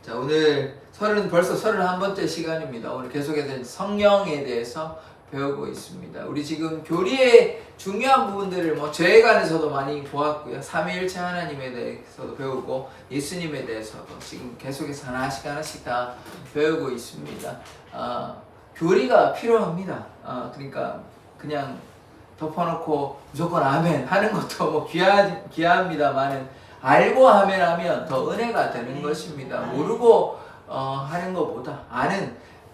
자, 오늘 벌써 31번째 시간입니다. 오늘 계속해서 성령에 대해서 배우고 있습니다. 우리 지금 교리의 중요한 부분들을 죄에 관해서도 많이 보았고요. 삼위일체 하나님에 대해서도 배우고 예수님에 대해서도 지금 계속해서 하나씩 다 배우고 있습니다. 교리가 필요합니다. 그러니까 그냥 덮어놓고 무조건 아멘 하는 것도 귀합니다만은 알고 하면 더 은혜가 되는 것입니다. 모르고 하는 것보다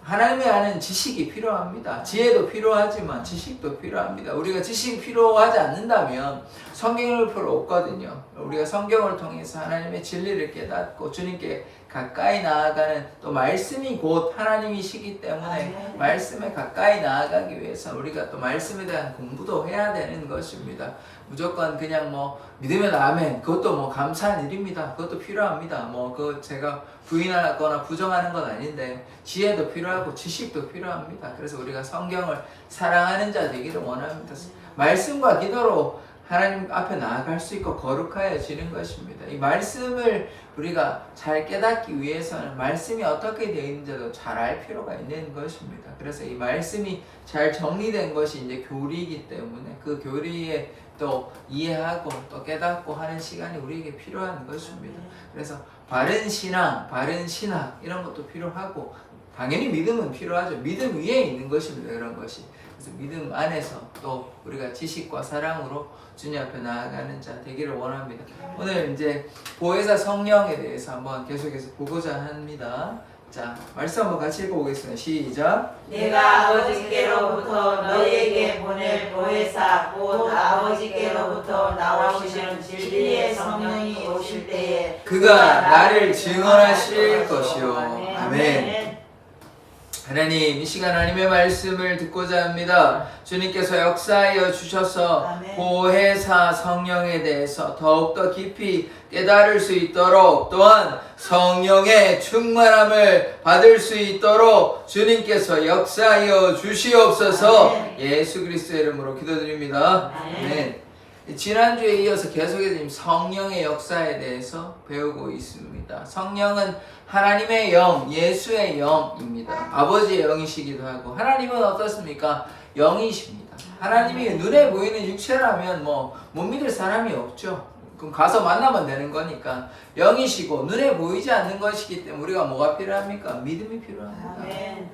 하나님의 아는 지식이 필요합니다. 지혜도 필요하지만 지식도 필요합니다. 우리가 지식이 필요하지 않는다면 성경을 필요 없거든요. 우리가 성경을 통해서 하나님의 진리를 깨닫고 주님께 가까이 나아가는 또 말씀이 곧 하나님이시기 때문에 말씀에 가까이 나아가기 위해서 우리가 또 말씀에 대한 공부도 해야 되는 것입니다. 무조건 그냥 믿으면 아멘, 그것도 감사한 일입니다. 그것도 필요합니다. 그거 제가 부인하거나 부정하는 건 아닌데 지혜도 필요하고 지식도 필요합니다. 그래서 우리가 성경을 사랑하는 자 되기를 원합니다. 말씀과 기도로 하나님 앞에 나아갈 수 있고 거룩해지는 것입니다. 이 말씀을 우리가 잘 깨닫기 위해서는 말씀이 어떻게 되어 있는지도 잘 알 필요가 있는 것입니다. 그래서 이 말씀이 잘 정리된 것이 이제 교리이기 때문에 그 교리에 또 이해하고 또 깨닫고 하는 시간이 우리에게 필요한 것입니다. 그래서 바른 신앙, 바른 신학 이런 것도 필요하고 당연히 믿음은 필요하죠. 믿음 위에 있는 것입니다. 그런 것이. 그래서 믿음 안에서 또 우리가 지식과 사랑으로 주님 앞에 나아가는 자 되기를 원합니다. 오늘 이제 보혜사 성령에 대해서 한번 계속해서 보고자 합니다. 자, 말씀 한번 같이 읽어보겠습니다. 시작. 내가 아버지께로부터 너희에게 보낼 보혜사 곧 아버지께로부터 나오시는 진리의 성령이 오실 때에 그가 나를 증언하실 것이요. 아멘. 하나님, 이 시간 하나님의 말씀을 듣고자 합니다. 주님께서 역사하여 주셔서 아멘. 보혜사 성령에 대해서 더욱더 깊이 깨달을 수 있도록 또한 성령의 충만함을 받을 수 있도록 주님께서 역사하여 주시옵소서. 아멘. 예수 그리스도의 이름으로 기도드립니다. 아멘. 지난주에 이어서 계속해서 지금 성령의 역사에 대해서 배우고 있습니다. 성령은 하나님의 영, 예수의 영입니다. 아버지의 영이시기도 하고 하나님은 어떻습니까? 영이십니다. 하나님이 눈에 보이는 육체라면 못 믿을 사람이 없죠. 그럼 가서 만나면 되는 거니까 영이시고 눈에 보이지 않는 것이기 때문에 우리가 뭐가 필요합니까? 믿음이 필요합니다. 아멘.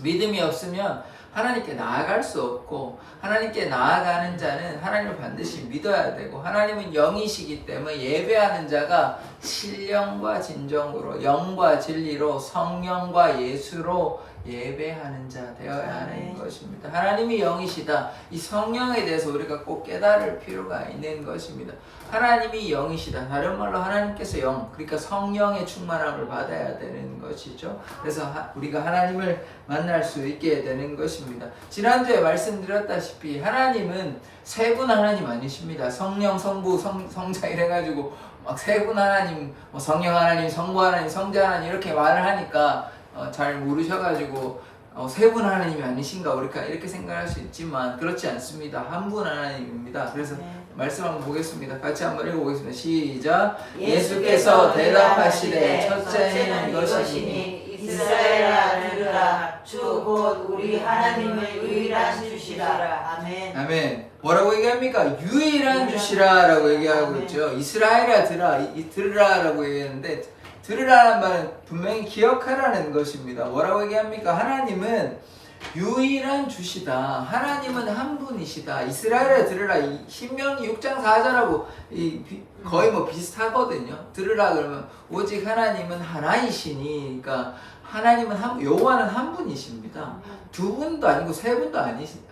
믿음이 없으면 하나님께 나아갈 수 없고 하나님께 나아가는 자는 하나님을 반드시 믿어야 되고 하나님은 영이시기 때문에 예배하는 자가 신령과 진정으로 영과 진리로 성령과 예수로 예배하는 자 되어야 하는 것입니다. 하나님이 영이시다. 이 성령에 대해서 우리가 꼭 깨달을 필요가 있는 것입니다. 하나님이 영이시다. 다른 말로 하나님께서 영, 그러니까 성령의 충만함을 받아야 되는 것이죠. 그래서 우리가 하나님을 만날 수 있게 되는 것입니다. 지난주에 말씀드렸다시피 하나님은 세 분 하나님 아니십니다. 성령, 성부, 성자 이래가지고 막 세 분 하나님, 성령 하나님, 성부 하나님, 성자 하나님 이렇게 말을 하니까 잘 모르셔가지고 세 분 하나님이 아니신가 우리가 이렇게 생각할 수 있지만 그렇지 않습니다. 한 분 하나님입니다. 그래서 말씀 한번 보겠습니다. 같이 한번 읽어보겠습니다. 시작. 예수께서 대답하시되 첫째는 이것이니 이스라엘아 들으라 주 곧 우리 하나님의 유일한 주시라. 아멘. 아멘. 뭐라고 얘기합니까? 유일한 주시라 라고 얘기하고 있죠. 이스라엘아 들으라 라고 얘기했는데 들으라는 말은 분명히 기억하라는 것입니다. 뭐라고 얘기합니까? 하나님은 유일한 주시다. 하나님은 한 분이시다. 이스라엘에 들으라. 신명기 6장 4절하고 거의 비슷하거든요. 들으라 그러면 오직 하나님은 하나이시니, 그러니까 하나님은 여호와는 한 분이십니다. 두 분도 아니고 세 분도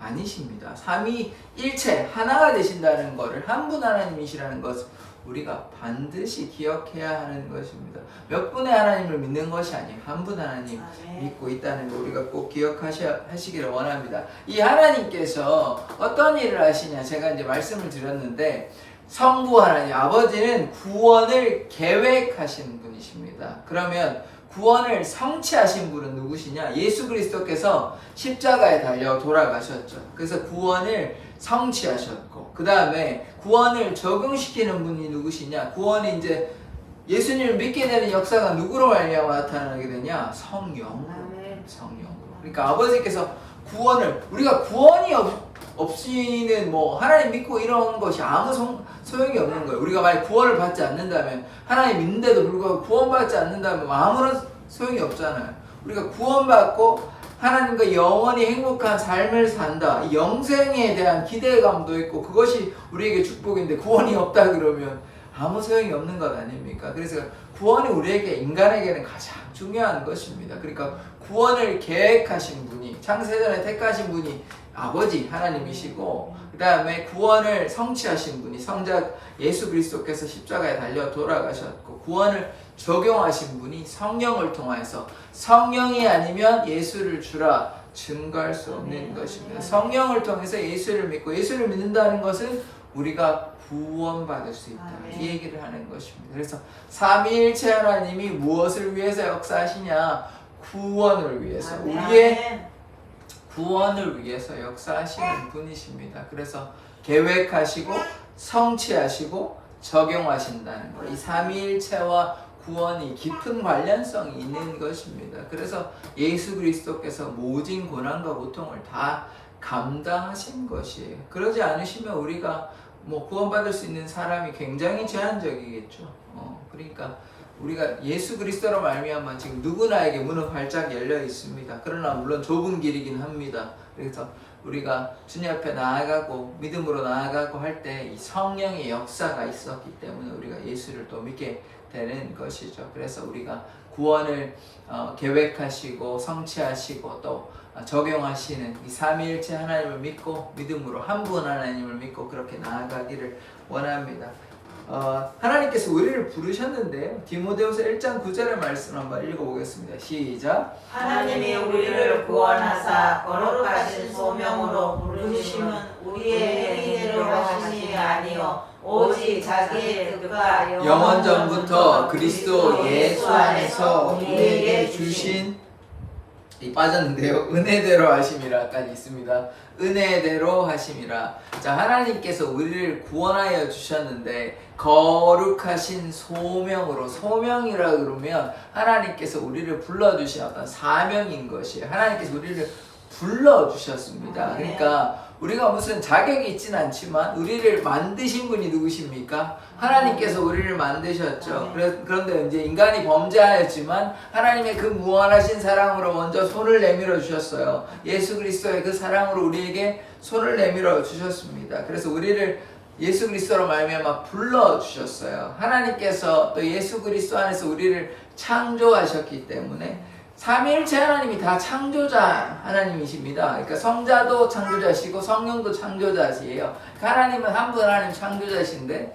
아니십니다. 삼위일체 하나가 되신다는 것을 한 분 하나님이시라는 것을 우리가 반드시 기억해야 하는 것입니다. 몇 분의 하나님을 믿는 것이 아니에요. 한 분 하나님 믿고 있다는 거 우리가 꼭 기억하시기를 원합니다. 이 하나님께서 어떤 일을 하시냐, 제가 이제 말씀을 드렸는데 성부 하나님, 아버지는 구원을 계획하시는 분이십니다. 그러면 구원을 성취하신 분은 누구시냐? 예수 그리스도께서 십자가에 달려 돌아가셨죠. 그래서 구원을 성취하셨고, 그 다음에 구원을 적용시키는 분이 누구시냐? 구원이 이제 예수님을 믿게 되는 역사가 누구로 말미암아 나타나게 되냐? 성령으로. 아멘. 성령으로. 그러니까 아버지께서 구원을, 우리가 구원이 없이는 뭐 하나님 믿고 이런 것이 아무 소용이 없는 거예요. 우리가 만약 구원을 받지 않는다면, 하나님 믿는데도 불구하고 구원받지 않는다면 아무런 소용이 없잖아요. 우리가 구원받고 하나님과 영원히 행복한 삶을 산다. 이 영생에 대한 기대감도 있고 그것이 우리에게 축복인데 구원이 없다 그러면 아무 소용이 없는 것 아닙니까? 그래서 구원이 우리에게, 인간에게는 가장 중요한 것입니다. 그러니까 구원을 계획하신 분이, 창세전에 택하신 분이 아버지 하나님이시고, 그 다음에 구원을 성취하신 분이 성자 예수 그리스도께서 십자가에 달려 돌아가셨고, 구원을 적용하신 분이 성령을 통해서, 성령이 아니면 예수를 주라 증거할 수 없는 것입니다. 성령을 통해서 예수를 믿고, 예수를 믿는다는 것은 우리가 구원받을 수 있다, 이 얘기를 하는 것입니다. 그래서 삼위일체 하나님이 무엇을 위해서 역사하시냐? 구원을 위해서, 우리의 구원을 위해서 역사하시는 분이십니다. 그래서 계획하시고 성취하시고 적용하신다는 것, 이 삼위일체와 구원이 깊은 관련성이 있는 것입니다. 그래서 예수 그리스도께서 모진 고난과 고통을 다 감당하신 것이에요. 그러지 않으시면 우리가 뭐 구원받을 수 있는 사람이 굉장히 제한적이겠죠. 그러니까 우리가 예수 그리스도로 말미암아 지금 누구나에게 문은 활짝 열려 있습니다. 그러나 물론 좁은 길이긴 합니다. 그래서 우리가 주님 앞에 나아가고 믿음으로 나아가고 할 때 이 성령의 역사가 있었기 때문에 우리가 예수를 또 믿게 되는 것이죠. 그래서 우리가 구원을 계획하시고 성취하시고 또 적용하시는 이 삼위일체 하나님을 믿고 믿음으로 한 분 하나님을 믿고 그렇게 나아가기를 원합니다. 하나님께서 우리를 부르셨는데요. 디모데후서 1장 9절의 말씀 한번 읽어보겠습니다. 시작. 하나님이 우리를 구원하사 거룩하신 소명으로 부르심은 우리의 행위대로 하심이 아니요 오직 자기의 뜻과 영원 전부터 그리스도 예수 안에서 우리에게 주신, 빠졌는데요. 은혜대로 하심이라까지 있습니다. 은혜대로 하심이라. 자, 하나님께서 우리를 구원하여 주셨는데 거룩하신 소명으로, 소명이라 그러면 하나님께서 우리를 불러주신 어떤 사명인 것이에요. 하나님께서 우리를 불러주셨습니다. 그러니까 우리가 무슨 자격이 있진 않지만 우리를 만드신 분이 누구십니까? 하나님께서 우리를 만드셨죠. 그런데 이제 인간이 범죄하였지만 하나님의 그 무한하신 사랑으로 먼저 손을 내밀어 주셨어요. 예수 그리스도의 그 사랑으로 우리에게 손을 내밀어 주셨습니다. 그래서 우리를 예수 그리스도로 말미암아 불러 주셨어요. 하나님께서 또 예수 그리스도 안에서 우리를 창조하셨기 때문에 삼위일체 하나님이 다 창조자 하나님이십니다. 그러니까 성자도 창조자시고 성령도 창조자시에요. 하나님은 한 분 하나님 창조자신데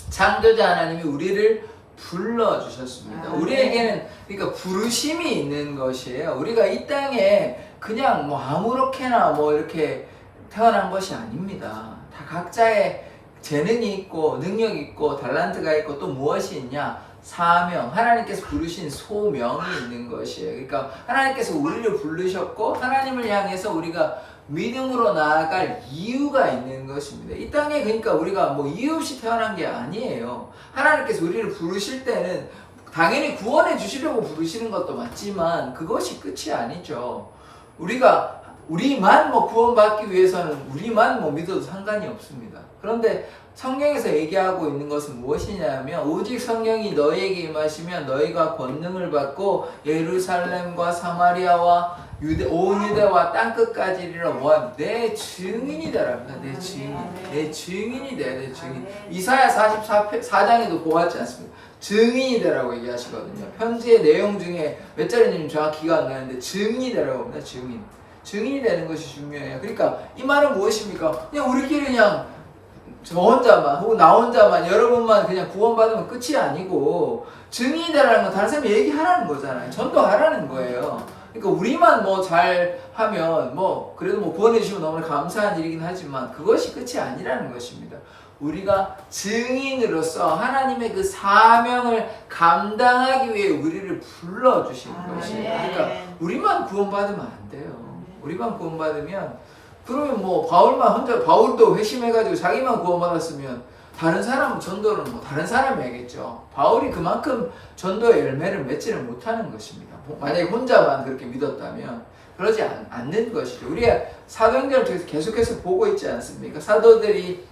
창조자 하나님이 우리를 불러주셨습니다. 우리에게는 그러니까 부르심이 있는 것이에요. 우리가 이 땅에 그냥 뭐 아무렇게나 뭐 이렇게 태어난 것이 아닙니다. 다 각자의 재능이 있고 능력이 있고 달란트가 있고 또 무엇이 있냐? 사명, 하나님께서 부르신 소명이 있는 것이에요. 그러니까 하나님께서 우리를 부르셨고 하나님을 향해서 우리가 믿음으로 나아갈 이유가 있는 것입니다. 이 땅에 그러니까 우리가 뭐 이유 없이 태어난 게 아니에요. 하나님께서 우리를 부르실 때는 당연히 구원해 주시려고 부르시는 것도 맞지만 그것이 끝이 아니죠. 우리만 뭐 구원받기 위해서는 우리만 뭐 믿어도 상관이 없습니다. 그런데 성경에서 얘기하고 있는 것은 무엇이냐면 오직 성령이 너희에게 임하시면 너희가 권능을 받고 예루살렘과 사마리아와 온 유대와 땅끝까지 이르러 뭐야? 내 증인이 되랍니다. 내 증인. 내 증인이 돼. 내 증인. 이사야 44장에도 보았지 않습니까? 증인이 되라고 얘기하시거든요. 편지의 내용 중에 몇 절인지 정확히 기가 안 나는데 증인이 되라고 합니다. 증인. 증인이 되는 것이 중요해요. 그러니까 이 말은 무엇입니까? 그냥 우리끼리 그냥 저 혼자만 혹은 나 혼자만 여러분만 그냥 구원받으면 끝이 아니고 증인이 되라는 건 다른 사람이 얘기하라는 거잖아요. 전도하라는 거예요. 그러니까 우리만 뭐 잘하면 뭐 그래도 뭐 구원해 주시면 너무 감사한 일이긴 하지만 그것이 끝이 아니라는 것입니다. 우리가 증인으로서 하나님의 그 사명을 감당하기 위해 우리를 불러주신 것이에요. 그러니까 우리만 구원받으면 안 돼요. 우리만 구원받으면 그러면 뭐 바울도 회심해가지고 자기만 구원받았으면 다른 사람은 전도는 뭐 다른 사람이 하겠죠. 바울이 그만큼 전도의 열매를 맺지를 못하는 것입니다. 만약에 혼자만 그렇게 믿었다면 그러지 않는 것이죠. 우리가 사도행전을 통해서 계속해서 보고 있지 않습니까? 사도들이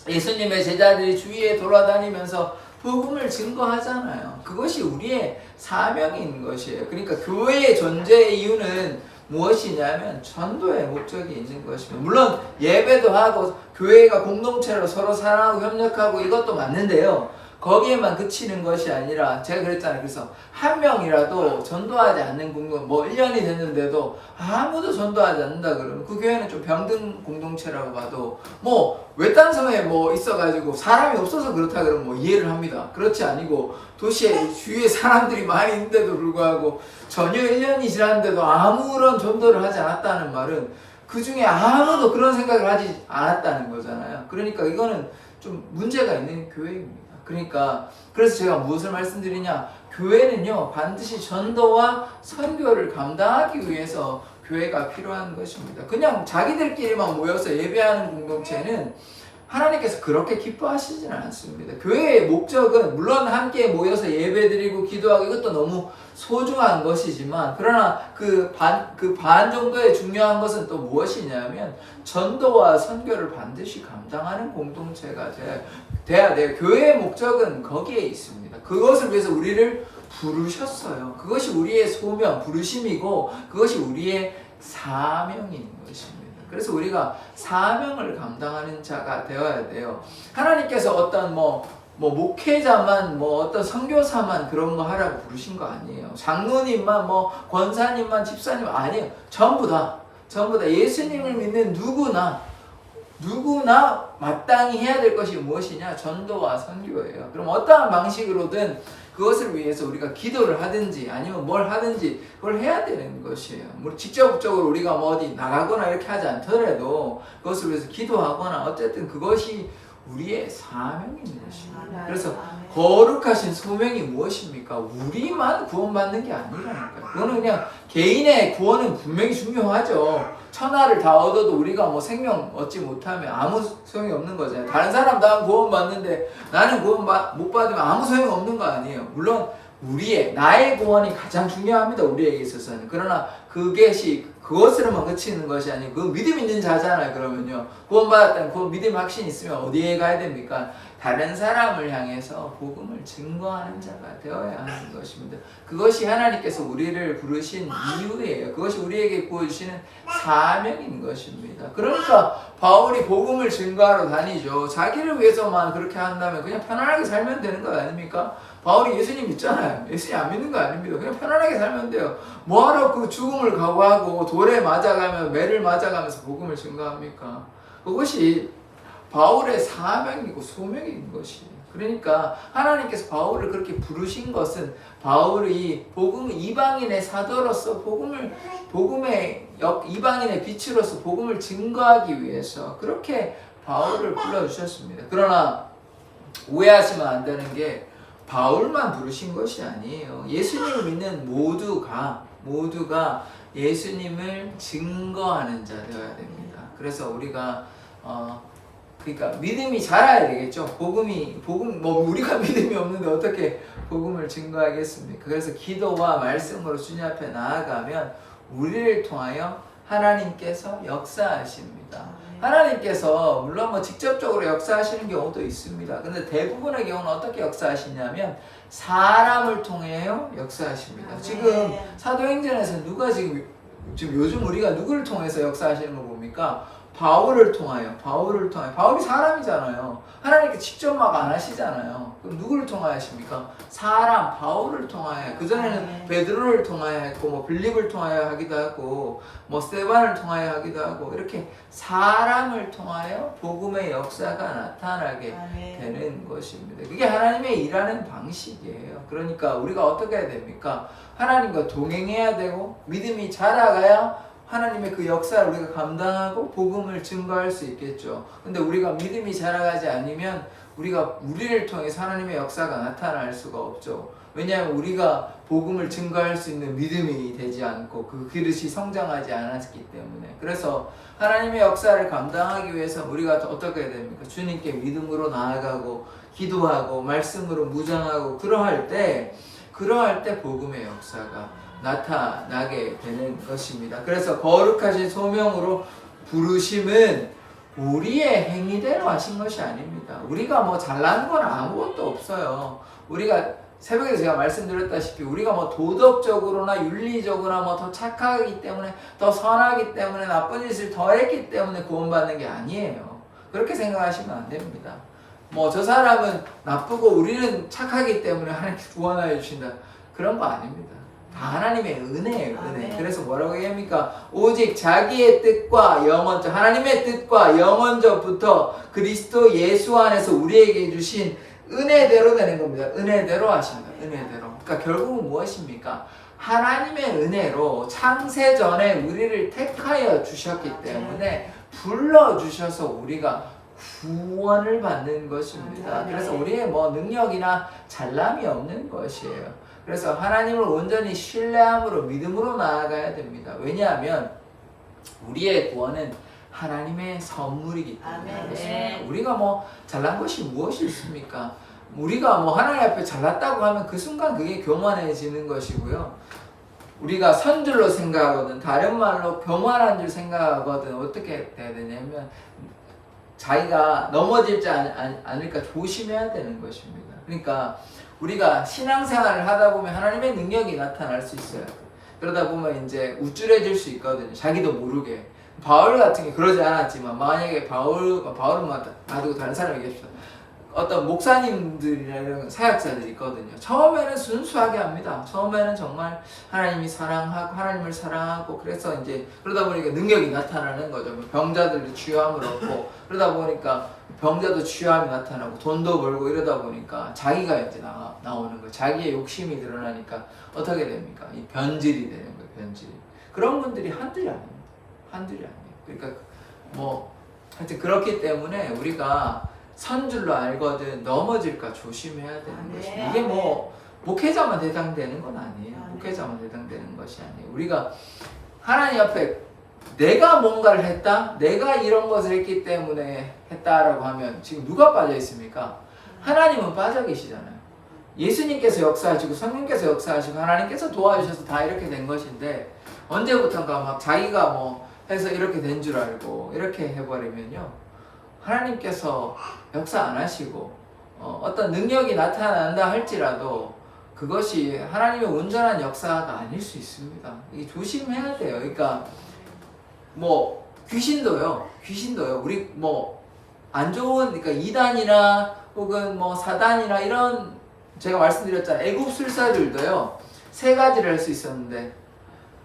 예수님의 제자들이 주위에 돌아다니면서 복음을 증거하잖아요. 그것이 우리의 사명인 것이에요. 그러니까 교회의 존재의 이유는 무엇이냐면 전도의 목적이 있는 것입니다. 물론 예배도 하고 교회가 공동체로 서로 사랑하고 협력하고 이것도 맞는데요. 거기에만 그치는 것이 아니라 제가 그랬잖아요. 그래서 한 명이라도 전도하지 않는 공동, 뭐 1년이 됐는데도 아무도 전도하지 않는다 그러면 그 교회는 좀 병든 공동체라고 봐도 뭐 외딴 섬에 뭐 있어가지고 사람이 없어서 그렇다 그러면 뭐 이해를 합니다. 그렇지 아니고 도시에 주위에 사람들이 많이 있는데도 불구하고 전혀 1년이 지났는데도 아무런 전도를 하지 않았다는 말은 그 중에 아무도 그런 생각을 하지 않았다는 거잖아요. 그러니까 이거는 좀 문제가 있는 교회입니다. 그러니까 그래서 제가 무엇을 말씀드리냐, 교회는요 반드시 전도와 선교를 감당하기 위해서 교회가 필요한 것입니다. 그냥 자기들끼리만 모여서 예배하는 공동체는 하나님께서 그렇게 기뻐하시지는 않습니다. 교회의 목적은 물론 함께 모여서 예배드리고 기도하고 이것도 너무 소중한 것이지만, 그러나 그 반 정도의 중요한 것은 또 무엇이냐면 전도와 선교를 반드시 감당하는 공동체가 돼야 돼요. 교회의 목적은 거기에 있습니다. 그것을 위해서 우리를 부르셨어요. 그것이 우리의 소명, 부르심이고 그것이 우리의 사명인 것입니다. 그래서 우리가 사명을 감당하는 자가 되어야 돼요. 하나님께서 어떤 목회자만 어떤 선교사만 그런 거 하라고 부르신 거 아니에요. 장로님만 권사님만 집사님 아니에요. 전부 다 예수님을 믿는 누구나 마땅히 해야 될 것이 무엇이냐? 전도와 선교예요. 그럼 어떠한 방식으로든 그것을 위해서 우리가 기도를 하든지 아니면 뭘 하든지 그걸 해야 되는 것이에요. 직접적으로 우리가 어디 나가거나 이렇게 하지 않더라도 그것을 위해서 기도하거나 어쨌든 그것이 우리의 사명인 것입니다. 그래서 거룩하신 소명이 무엇입니까? 우리만 구원받는 게 아니라니까요. 그거는 그냥 개인의 구원은 분명히 중요하죠. 천하를 다 얻어도 우리가 생명 얻지 못하면 아무 소용이 없는 거잖아요. 다른 사람 다 구원받는데 나는 구원 못 받으면 아무 소용이 없는 거 아니에요. 물론 나의 구원이 가장 중요합니다. 우리에게 있어서는. 그러나 그것으로만 그치는 것이 아니고 그 믿음 있는 자잖아요. 그러면요, 구원받았다면 그 믿음 확신이 있으면 어디에 가야 됩니까? 다른 사람을 향해서 복음을 증거하는 자가 되어야 하는 것입니다. 그것이 하나님께서 우리를 부르신 이유예요. 그것이 우리에게 보여주시는 사명인 것입니다. 그러니까 바울이 복음을 증거하러 다니죠. 자기를 위해서만 그렇게 한다면 그냥 편안하게 살면 되는 거 아닙니까? 바울이 예수님 믿잖아요. 예수님 안 믿는 거 아닙니다. 그냥 편안하게 살면 돼요. 뭐하러 그 죽음을 각오하고 돌에 매를 맞아가면서 복음을 증거합니까? 그것이 바울의 사명이고 소명인 것이에요. 그러니까 하나님께서 바울을 그렇게 부르신 것은 바울이 이방인의 사도로서 이방인의 빛으로서 복음을 증거하기 위해서 그렇게 바울을 불러주셨습니다. 그러나 오해하시면 안 되는 게 바울만 부르신 것이 아니에요. 예수님을 믿는 모두가 예수님을 증거하는 자 되어야 됩니다. 그래서 우리가 그러니까 믿음이 자라야 되겠죠. 우리가 믿음이 없는데 어떻게 복음을 증거하겠습니까? 그래서 기도와 말씀으로 주님 앞에 나아가면 우리를 통하여 하나님께서 역사하십니다. 하나님께서 물론 직접적으로 역사하시는 경우도 있습니다. 근데 대부분의 경우는 어떻게 역사하시냐면 사람을 통해요 역사하십니다. 지금 사도행전에서 누가 지금 요즘 우리가 누구를 통해서 역사하시는 거 봅니까? 바울을 통하여. 바울이 사람이잖아요. 하나님께 직접 안 하시잖아요. 그럼 누구를 통하여 하십니까? 사람, 바울을 통하여. 그전에는 베드로를 통하여 했고, 빌립을 통하여 하기도 하고, 스데반을 통하여 하기도 하고, 이렇게 사람을 통하여 복음의 역사가 나타나게 되는 것입니다. 그게 하나님의 일하는 방식이에요. 그러니까 우리가 어떻게 해야 됩니까? 하나님과 동행해야 되고, 믿음이 자라가야 하나님의 그 역사를 우리가 감당하고 복음을 증거할 수 있겠죠. 근데 우리가 믿음이 자라가지 않으면 우리를 통해서 하나님의 역사가 나타날 수가 없죠. 왜냐하면 우리가 복음을 증거할 수 있는 믿음이 되지 않고 그 그릇이 성장하지 않았기 때문에. 그래서 하나님의 역사를 감당하기 위해서 우리가 어떻게 해야 됩니까? 주님께 믿음으로 나아가고 기도하고 말씀으로 무장하고 그러할 때 복음의 역사가 나타나게 되는 것입니다. 그래서 거룩하신 소명으로 부르심은 우리의 행위대로 하신 것이 아닙니다. 우리가 뭐 잘난 건 아무것도 없어요. 우리가 새벽에 제가 말씀드렸다시피 우리가 뭐 도덕적으로나 윤리적으로나 뭐 더 착하기 때문에 더 선하기 때문에 나쁜 짓을 더 했기 때문에 구원받는 게 아니에요. 그렇게 생각하시면 안 됩니다. 뭐 저 사람은 나쁘고 우리는 착하기 때문에 하나님께서 구원하여 주신다. 그런 거 아닙니다. 다 하나님의 은혜예요, 은혜. 그래서 뭐라고 얘기합니까? 오직 자기의 뜻과 영원적, 하나님의 뜻과 영원적부터 그리스도 예수 안에서 우리에게 주신 은혜대로 되는 겁니다. 은혜대로 하신다. 은혜대로. 그러니까 결국은 무엇입니까? 하나님의 은혜로 창세 전에 우리를 택하여 주셨기 때문에 불러주셔서 우리가 구원을 받는 것입니다. 그래서 우리의 뭐 능력이나 잘남이 없는 것이에요. 그래서 하나님을 온전히 신뢰함으로 믿음으로 나아가야 됩니다. 왜냐하면 우리의 구원은 하나님의 선물이기 때문에 그렇습니다. 우리가 뭐 잘난 것이 무엇이 있습니까? 우리가 뭐 하나님 앞에 잘났다고 하면 그 순간 그게 교만해지는 것이고요. 우리가 선줄로 생각하거든, 다른 말로 교만한 줄 생각하거든, 어떻게 돼야 되냐면 자기가 넘어질지 않을까 조심해야 되는 것입니다. 그러니까 우리가 신앙생활을 하다 보면 하나님의 능력이 나타날 수 있어요. 그러다 보면 이제 우쭐해질 수 있거든요. 자기도 모르게. 바울 같은 게 그러지 않았지만 만약에 바울은 놔두고 다른 사람 얘기합시다. 어떤 목사님들이나 이런 사역자들이 있거든요. 처음에는 순수하게 합니다. 처음에는 정말 하나님을 사랑하고 그래서 이제 그러다 보니까 능력이 나타나는 거죠. 병자들도 치유함을 얻고 그러다 보니까 병자도 치유함이 나타나고 돈도 벌고 이러다 보니까 자기가 이제 나오는 거예요. 자기의 욕심이 드러나니까 어떻게 됩니까? 이 변질이 되는 거예요. 변질. 그런 분들이 한둘이 아닙니다. 한둘이 아니에요. 그러니까 뭐 하여튼 그렇기 때문에 우리가 선줄로 알거든 넘어질까 조심해야 되는 것입니다. 이게 뭐 목회자만 해당되는 건 아니에요. 목회자만 해당되는 것이 아니에요. 우리가 하나님 앞에 내가 뭔가를 했다? 내가 이런 것을 했기 때문에 했다라고 하면 지금 누가 빠져 있습니까? 하나님은 빠져 계시잖아요. 예수님께서 역사하시고 성령께서 역사하시고 하나님께서 도와주셔서 다 이렇게 된 것인데 언제부턴가 막 자기가 뭐 해서 이렇게 된 줄 알고 이렇게 해버리면요. 하나님께서 역사 안 하시고 어떤 능력이 나타난다 할지라도 그것이 하나님의 온전한 역사가 아닐 수 있습니다. 이게 조심해야 돼요. 그러니까 뭐 귀신도요. 우리 뭐 안 좋은 그러니까 이단이나 혹은 뭐 사단이나 이런 제가 말씀드렸잖아요. 애굽 술사들도요. 세 가지를 할 수 있었는데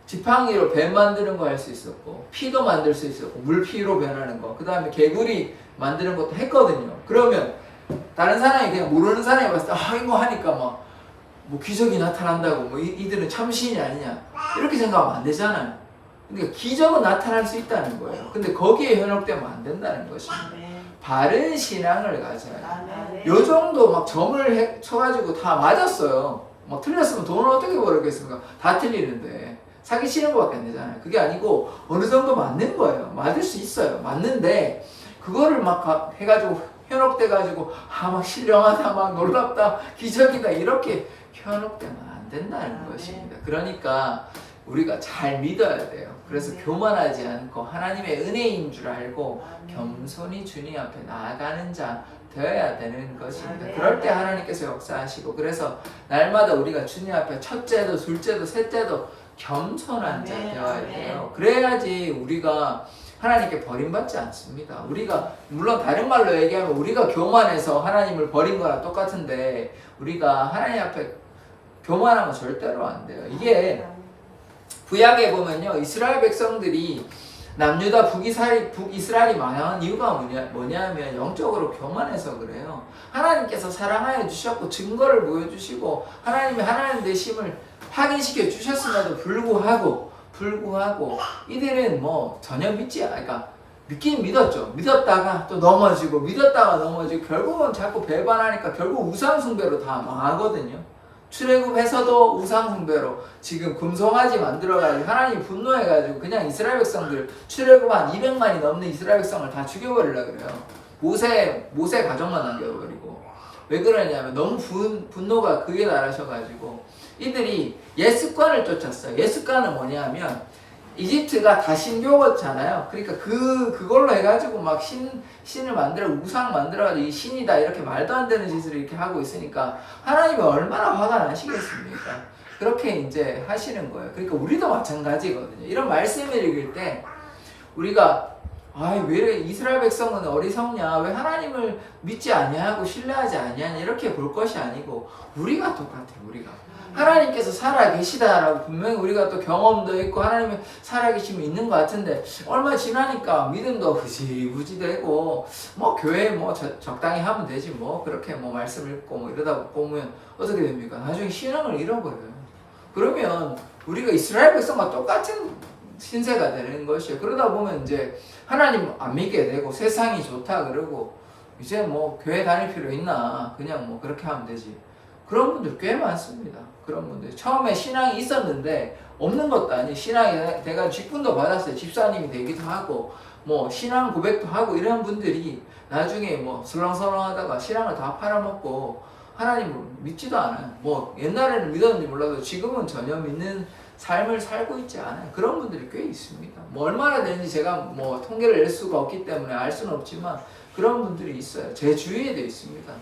지팡이로 뱀 만드는 거 할 수 있었고 피도 만들 수 있었고 물피로 변하는 거 그 다음에 개구리 만드는 것도 했거든요. 그러면 다른 사람이 그냥 모르는 사람이 봤을 때 이거 하니까 막 뭐 기적이 나타난다고 뭐 이들은 참신이 아니냐 이렇게 생각하면 안 되잖아요. 그러니까 기적은 나타날 수 있다는 거예요. 근데 거기에 현혹되면 안 된다는 것입니다. 바른 신앙을 가져야 돼요. 요 정도 막 점을 쳐가지고 다 맞았어요. 막 틀렸으면 돈을 어떻게 벌었겠습니까? 다 틀리는데 사기치는 것밖에 안 되잖아요. 그게 아니고 어느 정도 맞는 거예요. 맞을 수 있어요. 맞는데 그거를 막 해가지고 현혹돼가지고 막 신령하다 막 놀랍다 기적이다 이렇게 현혹되면 안 된다는 것입니다. 그러니까 우리가 잘 믿어야 돼요. 그래서 교만하지 않고 하나님의 은혜인 줄 알고 겸손히 주님 앞에 나아가는 자 되어야 되는 것입니다. 그럴 때 하나님께서 역사하시고 그래서 날마다 우리가 주님 앞에 첫째도 둘째도 셋째도 겸손한 자 되어야 돼요. 그래야지 우리가 하나님께 버림받지 않습니다. 우리가 물론 다른 말로 얘기하면 우리가 교만해서 하나님을 버린 거랑 똑같은데 우리가 하나님 앞에 교만하면 절대로 안 돼요. 이게 구약에 보면요. 이스라엘 백성들이 남유다 북이스라엘이 망한 이유가 뭐냐면 영적으로 교만해서 그래요. 하나님께서 사랑하여 주셨고 증거를 보여주시고 하나님의 하나님 되심을 확인시켜 주셨음에도 불구하고 이들은 뭐 전혀 그러니까 믿긴 믿었죠. 믿었다가 또 넘어지고 결국은 자꾸 배반하니까 결국 우상 숭배로 다 망하거든요. 출애굽해서도 우상 숭배로 지금 금송아지 만들어가지고 하나님이 분노해가지고 그냥 이스라엘 백성들 출애굽 한 200만이 넘는 이스라엘 백성을 다 죽여버리려고 그래요. 모세 가족만 남겨버리고. 왜 그러냐면 너무 분노가 극에 달하셔가지고 이들이 옛습관을 쫓았어요. 옛습관은 뭐냐면 이집트가 다 신교잖아요. 그러니까 그걸로 해가지고 막 신을 만들어 우상 만들어가지고 이 신이다 이렇게 말도 안 되는 짓을 이렇게 하고 있으니까 하나님이 얼마나 화가 나시겠습니까? 그렇게 이제 하시는 거예요. 그러니까 우리도 마찬가지거든요. 이런 말씀을 읽을 때 우리가 왜 이스라엘 백성은 어리석냐? 왜 하나님을 믿지 아니하고 신뢰하지 아니하냐? 이렇게 볼 것이 아니고 우리가 똑같아요. 우리가 하나님께서 살아계시다라고 분명히 우리가 또 경험도 있고 하나님의 살아계심이 있는 것 같은데 얼마 지나니까 믿음도 흐지부지 되고 뭐 교회 뭐 적당히 하면 되지 뭐 그렇게 뭐 말씀 읽고 뭐 이러다 보면 어떻게 됩니까? 나중에 신앙을 잃어버려요. 그러면 우리가 이스라엘 백성과 똑같은 신세가 되는 것이에요. 그러다 보면 이제 하나님 안 믿게 되고 세상이 좋다 그러고 이제 뭐 교회 다닐 필요 있나 그냥 뭐 그렇게 하면 되지. 그런 분들 꽤 많습니다. 그런 분들 처음에 신앙이 있었는데 없는 것도 아니에요. 신앙이 내가 직분도 받았어요. 집사님이 되기도 하고 뭐 신앙 고백도 하고 이런 분들이 나중에 뭐 설렁설렁하다가 신앙을 다 팔아먹고 하나님을 믿지도 않아요. 뭐 옛날에는 믿었는지 몰라도 지금은 전혀 믿는 삶을 살고 있지 않아요. 그런 분들이 꽤 있습니다. 뭐 얼마나 되는지 제가 뭐 통계를 낼 수가 없기 때문에 알 수는 없지만 그런 분들이 있어요. 제 주위에도 있습니다.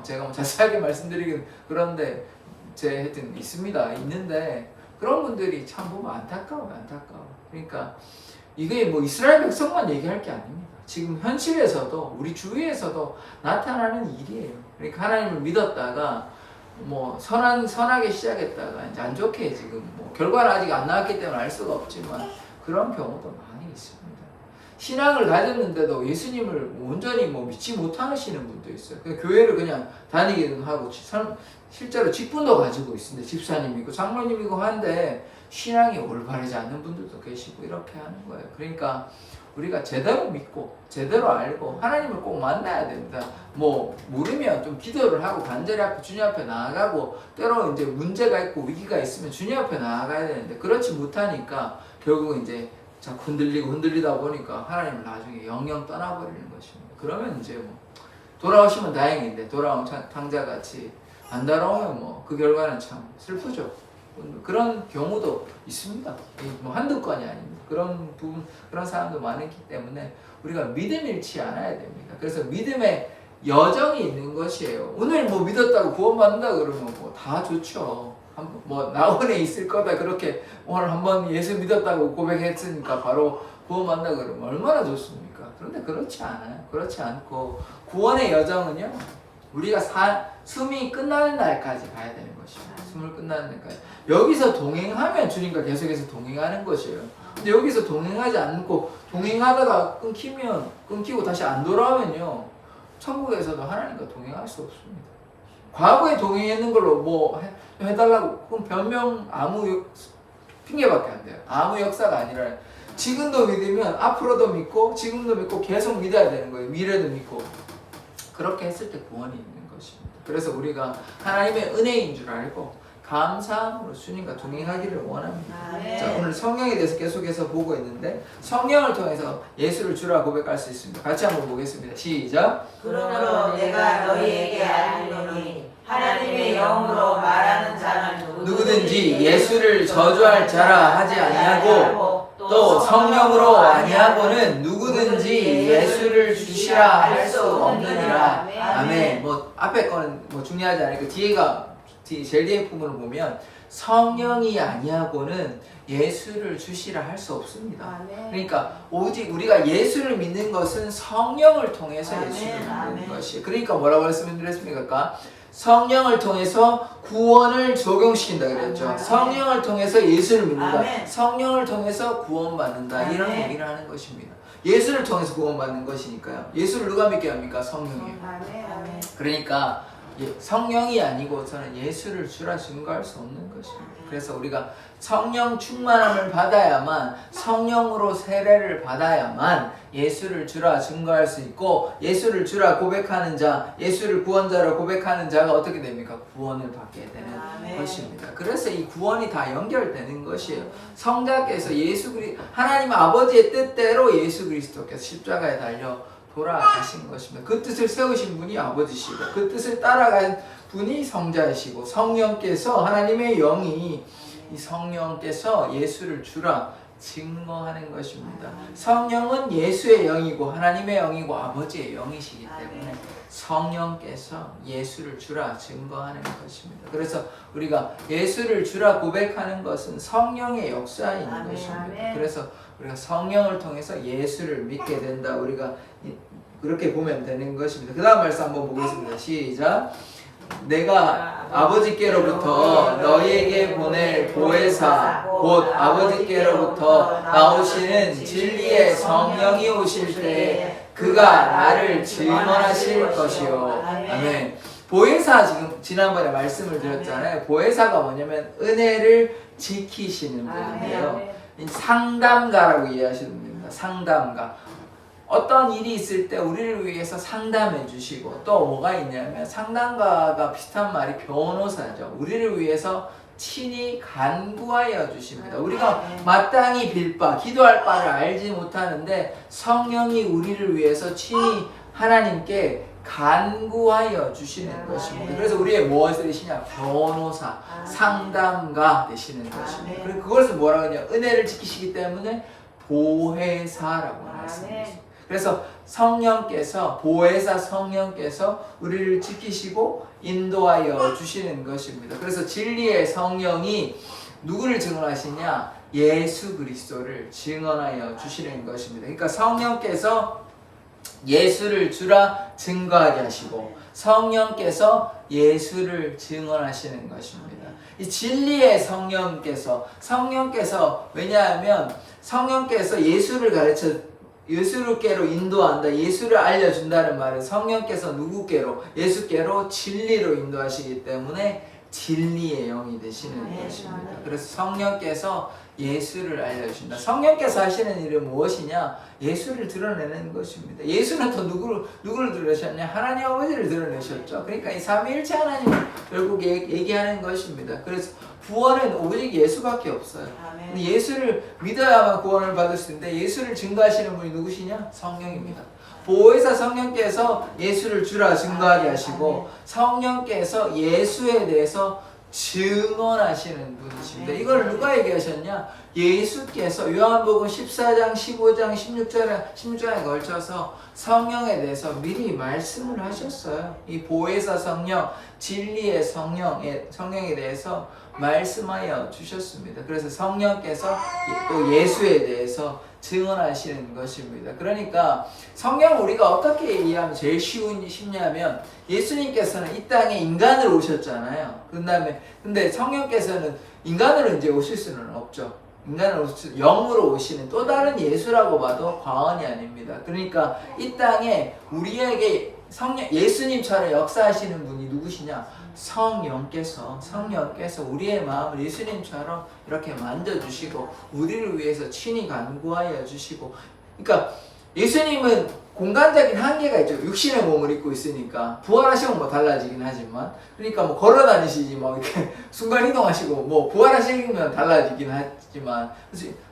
제가 뭐 자세하게 말씀드리긴 그런데 하여튼 있는데 그런 분들이 참 보면 안타까워요. 그러니까 이게 뭐 이스라엘 백성만 얘기할 게 아닙니다. 지금 현실에서도 우리 주위에서도 나타나는 일이에요. 그러니까 하나님을 믿었다가 뭐 선하게 시작했다가 이제 안 좋게 지금 뭐 결과는 아직 안 나왔기 때문에 알 수가 없지만 그런 경우도 많이 있습니다. 신앙을 가졌는데도 예수님을 온전히 뭐 믿지 못하시는 분도 있어요. 교회를 그냥 다니기는 하고 실제로 직분도 가지고 있습니다. 집사님이고 장로님이고 한데 신앙이 올바르지 않는 분들도 계시고 이렇게 하는 거예요. 그러니까 우리가 제대로 믿고 제대로 알고 하나님을 꼭 만나야 됩니다. 뭐 모르면 좀 기도를 하고 간절히 앞에 주님 앞에 나아가고 때로 이제 문제가 있고 위기가 있으면 주님 앞에 나아가야 되는데 그렇지 못하니까 결국 이제 자꾸 흔들리다 보니까 하나님을 나중에 영영 떠나버리는 것입니다. 그러면 이제 뭐 돌아오시면 다행인데 돌아온 탕자같이 안 돌아오면 뭐 그 결과는 참 슬프죠. 그런 경우도 있습니다. 뭐 한두 건이 아닙니다. 그런 사람도 많기 때문에 우리가 믿음 잃지 않아야 됩니다. 그래서 믿음의 여정이 있는 것이에요. 오늘 뭐 믿었다고 구원받는다 그러면 뭐 다 좋죠. 뭐 나원에 있을 거다 그렇게 오늘 한번 예수 믿었다고 고백했으니까 바로 구원받는다 그러면 얼마나 좋습니까? 그런데 그렇지 않아요. 그렇지 않고 구원의 여정은요. 우리가 숨이 끝나는 날까지 가야 되는 것입니다. 숨을 끝나는 날까지. 여기서 동행하면 주님과 계속해서 동행하는 것이에요. 근데 여기서 동행하지 않고 동행하다가 끊기고 다시 안 돌아오면요. 천국에서도 하나님과 동행할 수 없습니다. 과거에 동행했는 걸로 뭐 해달라고 그럼 변명 아무 핑계밖에 안 돼요. 아무 역사가 아니라 지금도 믿으면 앞으로도 믿고 지금도 믿고 계속 믿어야 되는 거예요. 미래도 믿고. 그렇게 했을 때 구원이 있는 것입니다. 그래서 우리가 하나님의 은혜인 줄 알고 감사함으로 주님과 동행하기를 원합니다. 자, 오늘 성령에 대해서 계속해서 보고 있는데 성령을 통해서 예수를 주라 고백할 수 있습니다. 같이 한번 보겠습니다. 시작. 그러므로 내가 너희에게 알리노니 하나님의 영으로 말하는 자는 누구든지 예수를 저주할 자라 하지 아니하고 또 성령으로 아니하고는 누구든지 예수를 주시라 할 수 없느니라. 아멘. 뭐 앞에 거는 뭐 중요하지 않으니까 제일 뒤에 부분을 보면 성령이 아니하고는 예수를 주시라 할 수 없습니다. 그러니까 오직 우리가 예수를 믿는 것은 성령을 통해서 예수를 믿는 것이에요. 그러니까 뭐라고 말씀드렸습니까? 성령을 통해서 구원을 적용시킨다 그랬죠. 성령을 통해서 예수를 믿는다. 성령을 통해서 구원받는다. 이런 얘기를 하는 것입니다. 예수를 통해서 구원받는 것이니까요. 예수를 누가 믿게 합니까? 성령이에요. 그러니까 성령이 아니고서는 예수를 주라 증거할 수 없는 것입니다. 그래서 우리가 성령 충만함을 받아야만, 성령으로 세례를 받아야만 예수를 주라 증거할 수 있고, 예수를 주라 고백하는 자, 예수를 구원자로 고백하는 자가 어떻게 됩니까? 구원을 받게 되는 것입니다. 그래서 이 구원이 다 연결되는 것이에요. 성자께서 하나님 아버지의 뜻대로 예수 그리스도께서 십자가에 달려 돌아가신 것입니다. 그 뜻을 세우신 분이 아버지시고, 그 뜻을 따라간 분이 성자이시고, 성령께서, 하나님의 영이, 이 성령께서 예수를 주라 증거하는 것입니다. 성령은 예수의 영이고 하나님의 영이고 아버지의 영이시기 때문에 성령께서 예수를 주라 증거하는 것입니다. 그래서 우리가 예수를 주라 고백하는 것은 성령의 역사인 것입니다. 그래서 우리가 성령을 통해서 예수를 믿게 된다. 우리가 그렇게 보면 되는 것입니다. 그 다음 말씀 한번 보겠습니다. 시작. 내가 아버지께로부터 너희에게 보낼 보혜사 곧 아버지께로부터 나오시는 진리의 성령이 오실 때에 그가 나를 증언하실 것이요. 아멘. 보혜사, 지금 지난번에 말씀을 드렸잖아요. 보혜사가 뭐냐면 은혜를 지키시는 분인데요. 상담가라고 이해하시면 됩니다. 상담가. 어떤 일이 있을 때 우리를 위해서 상담해 주시고, 또 뭐가 있냐면 상담가가 비슷한 말이 변호사죠. 우리를 위해서 친히 간구하여 주십니다. 우리가 마땅히 빌 바, 기도할 바를 알지 못하는데 성령이 우리를 위해서 친히 하나님께 간구하여 주시는 것입니다. 그래서 우리의 무엇을 되시냐? 변호사, 상담가 되시는 것입니다. 그리고 그것을 뭐라고 하냐? 은혜를 지키시기 때문에 보혜사라고 말씀드렸습니다. 그래서 성령께서, 보혜사 성령께서 우리를 지키시고 인도하여 주시는 것입니다. 그래서 진리의 성령이 누구를 증언하시냐? 예수 그리스도를 증언하여 주시는 것입니다. 그러니까 성령께서 예수를 주라 증거하게 하시고 성령께서 예수를 증언하시는 것입니다. 이 진리의 성령께서 왜냐하면 성령께서 예수께로 인도한다, 예수를 알려준다는 말은 성령께서 누구께로? 예수께로 진리로 인도하시기 때문에 진리의 영이 되시는 것입니다. 그래서 성령께서 예수를 알려주신다. 성령께서 하시는 일은 무엇이냐? 예수를 드러내는 것입니다. 예수는 또 누구를 드러내셨냐? 하나님 아버지를 드러내셨죠. 그러니까 이 삼위일체 하나님을 결국 얘기하는 것입니다. 그래서 구원은 오직 예수밖에 없어요. 근데 예수를 믿어야만 구원을 받을 수 있는데 예수를 증거하시는 분이 누구시냐? 성령입니다. 보혜사 성령께서 예수를 주라 증거하게 하시고 성령께서 예수에 대해서 증언하시는 분이십니다. 이걸 누가 얘기하셨냐? 예수께서 요한복음 14장, 15장, 16장에 걸쳐서 성령에 대해서 미리 말씀을 하셨어요. 이 보혜사 성령, 진리의 성령에 대해서 말씀하여 주셨습니다. 그래서 성령께서 또 예수에 대해서 증언하시는 것입니다. 그러니까 성경을 우리가 어떻게 이해하면 제일 쉽냐면 예수님께서는 이 땅에 인간으로 오셨잖아요. 근데 성령께서는 인간으로 이제 오실 수는 없죠. 영으로 오시는 또 다른 예수라고 봐도 과언이 아닙니다. 그러니까 이 땅에 우리에게 예수님처럼 역사하시는 분이 누구시냐? 성령께서 우리의 마음을 예수님처럼 이렇게 만져주시고 우리를 위해서 친히 간구하여 주시고, 그러니까 예수님은 공간적인 한계가 있죠. 육신의 몸을 입고 있으니까 부활하시면 뭐 달라지긴 하지만, 그러니까 뭐 걸어 다니시지 뭐 이렇게 순간 이동하시고 뭐 부활하시면 달라지긴 하지만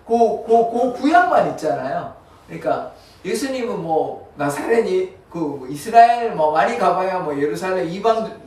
그 구약만 있잖아요. 그러니까 예수님은 뭐 나사렛이 그 이스라엘 뭐 많이 가봐야 뭐 예루살렘 이방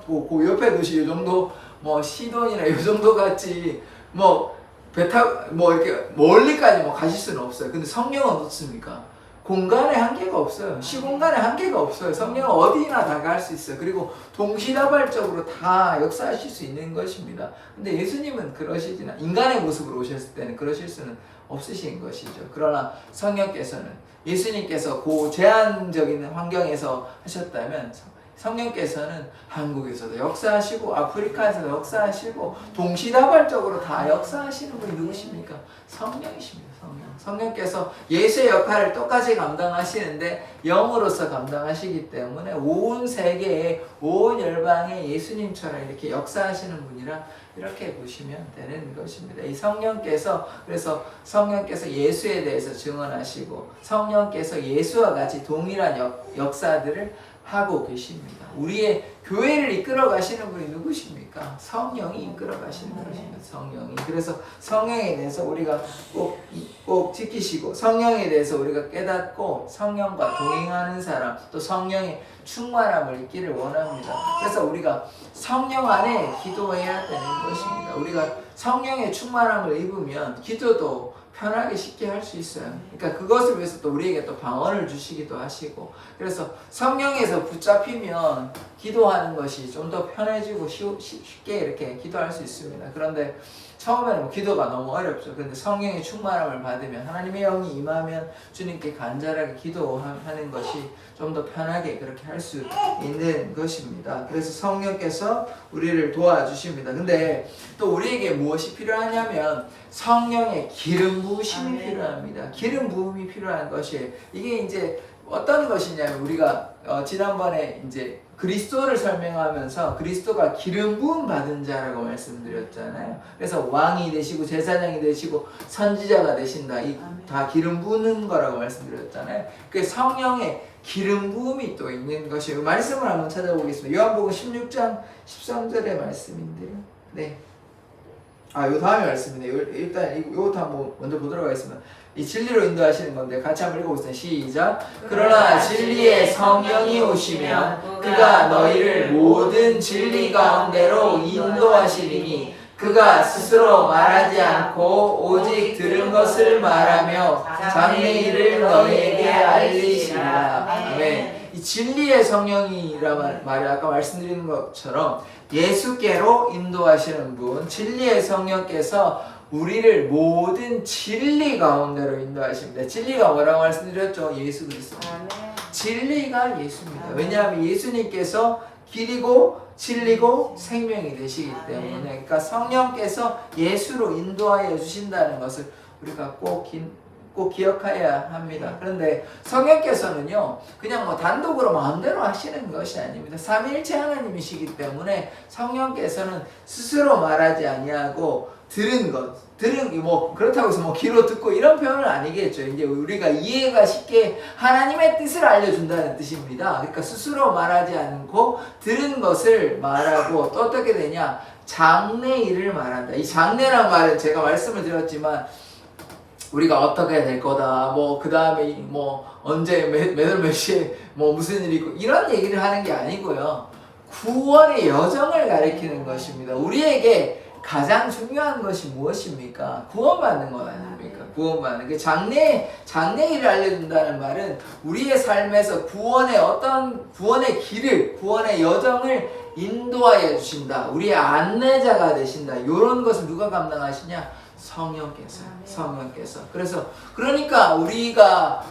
그 옆에 도시 요 정도 뭐 시돈이나 요 정도 같이 뭐 배 타고 뭐 이렇게 멀리까지 뭐 가실 수는 없어요. 근데 성령은 어떻습니까? 공간에 한계가 없어요. 시공간에 한계가 없어요. 성령은 어디나 다 갈 수 있어요. 그리고 동시다발적으로 다 역사하실 수 있는 것입니다. 근데 예수님은 그러시지는, 인간의 모습으로 오셨을 때는 그러실 수는 없으신 것이죠. 그러나 성령께서는, 예수님께서 그 제한적인 환경에서 하셨다면 성령께서는 한국에서도 역사하시고 아프리카에서도 역사하시고 동시다발적으로 다 역사하시는 분이 누구십니까? 성령이십니다. 성령께서 예수의 역할을 똑같이 감당하시는데 영으로서 감당하시기 때문에 온 세계에 온 열방에 예수님처럼 이렇게 역사하시는 분이라 이렇게 보시면 되는 것입니다. 이 성령께서 그래서 성령께서 예수에 대해서 증언하시고 성령께서 예수와 같이 동일한 역사들을 하고 계십니다. 우리의 교회를 이끌어 가시는 분이 누구십니까? 성령이 이끌어 가시는 것입니다. 성령이. 그래서 성령에 대해서 우리가 꼭 지키시고 성령에 대해서 우리가 깨닫고 성령과 동행하는 사람 또 성령의 충만함을 잊기를 원합니다. 그래서 우리가 성령 안에 기도해야 되는 것입니다. 우리가 성령의 충만함을 입으면 기도도 편하게 쉽게 할 수 있어요. 그러니까 그것을 위해서 또 우리에게 또 방언을 주시기도 하시고 그래서 성령에서 붙잡히면 기도하는 것이 좀 더 편해지고 쉽게 이렇게 기도할 수 있습니다. 그런데 처음에는 뭐 기도가 너무 어렵죠. 그런데 성령의 충만함을 받으면 하나님의 영이 임하면 주님께 간절하게 기도하는 것이 좀 더 편하게 그렇게 할 수 있는 것입니다. 그래서 성령께서 우리를 도와주십니다. 근데 또 우리에게 무엇이 필요하냐면 성령의 기름 부으심이 필요합니다. 기름 부음이 필요한 것이에요. 이게 이제 어떤 것이냐면 우리가 지난번에 이제 그리스도를 설명하면서 그리스도가 기름 부음 받은 자라고 말씀드렸잖아요. 그래서 왕이 되시고 제사장이 되시고 선지자가 되신다. 이 다 기름 부는 거라고 말씀드렸잖아요. 그 성령의 기름 부음이 또 있는 것이에요. 말씀을 한번 찾아보겠습니다. 요한복음 16장 13절의 말씀인데요. 네. 요 다음에 말씀이네요. 일단 이것도 한번 먼저 보도록 하겠습니다. 이 진리로 인도하시는 건데 같이 한번 읽어보겠습니다. 시작. 그러나 진리의 성령이 오시면 그가 너희를 모든 진리 가운데로 인도하시리니 그가 스스로 말하지 않고 오직 들은 것을 말하며 장래일을 너희에게 알리시리라. 아멘. 이 진리의 성령이라 말을 아까 말씀드린 것처럼 예수께로 인도하시는 분, 진리의 성령께서 우리를 모든 진리 가운데로 인도하십니다. 진리가 뭐라고 말씀드렸죠? 예수 그리스도. 진리가 예수입니다. 왜냐하면 예수님께서 길이고 진리고 생명이 되시기 때문에 그러니까 성령께서 예수로 인도하여 주신다는 것을 우리가 꼭 기억해야 합니다. 그런데 성령께서는요 그냥 뭐 단독으로 마음대로 하시는 것이 아닙니다. 삼위일체 하나님이시기 때문에 성령께서는 스스로 말하지 아니하고 들은 뭐 그렇다고 해서 뭐 귀로 듣고 이런 표현은 아니겠죠. 이제 우리가 이해가 쉽게 하나님의 뜻을 알려준다는 뜻입니다. 그러니까 스스로 말하지 않고 들은 것을 말하고 또 어떻게 되냐? 장래일을 말한다. 이 장래란 말은 제가 말씀을 드렸지만 우리가 어떻게 될 거다, 뭐, 그 다음에, 뭐, 언제, 몇 시에, 뭐, 무슨 일이 있고, 이런 얘기를 하는 게 아니고요. 구원의 여정을 가리키는 것입니다. 우리에게 가장 중요한 것이 무엇입니까? 구원받는 것 아닙니까? 구원받는. 그 장래일을 알려준다는 말은 우리의 삶에서 구원의 길을, 구원의 여정을 인도하여 주신다. 우리의 안내자가 되신다. 이런 것을 누가 감당하시냐? 성령께서. 그러니까 우리가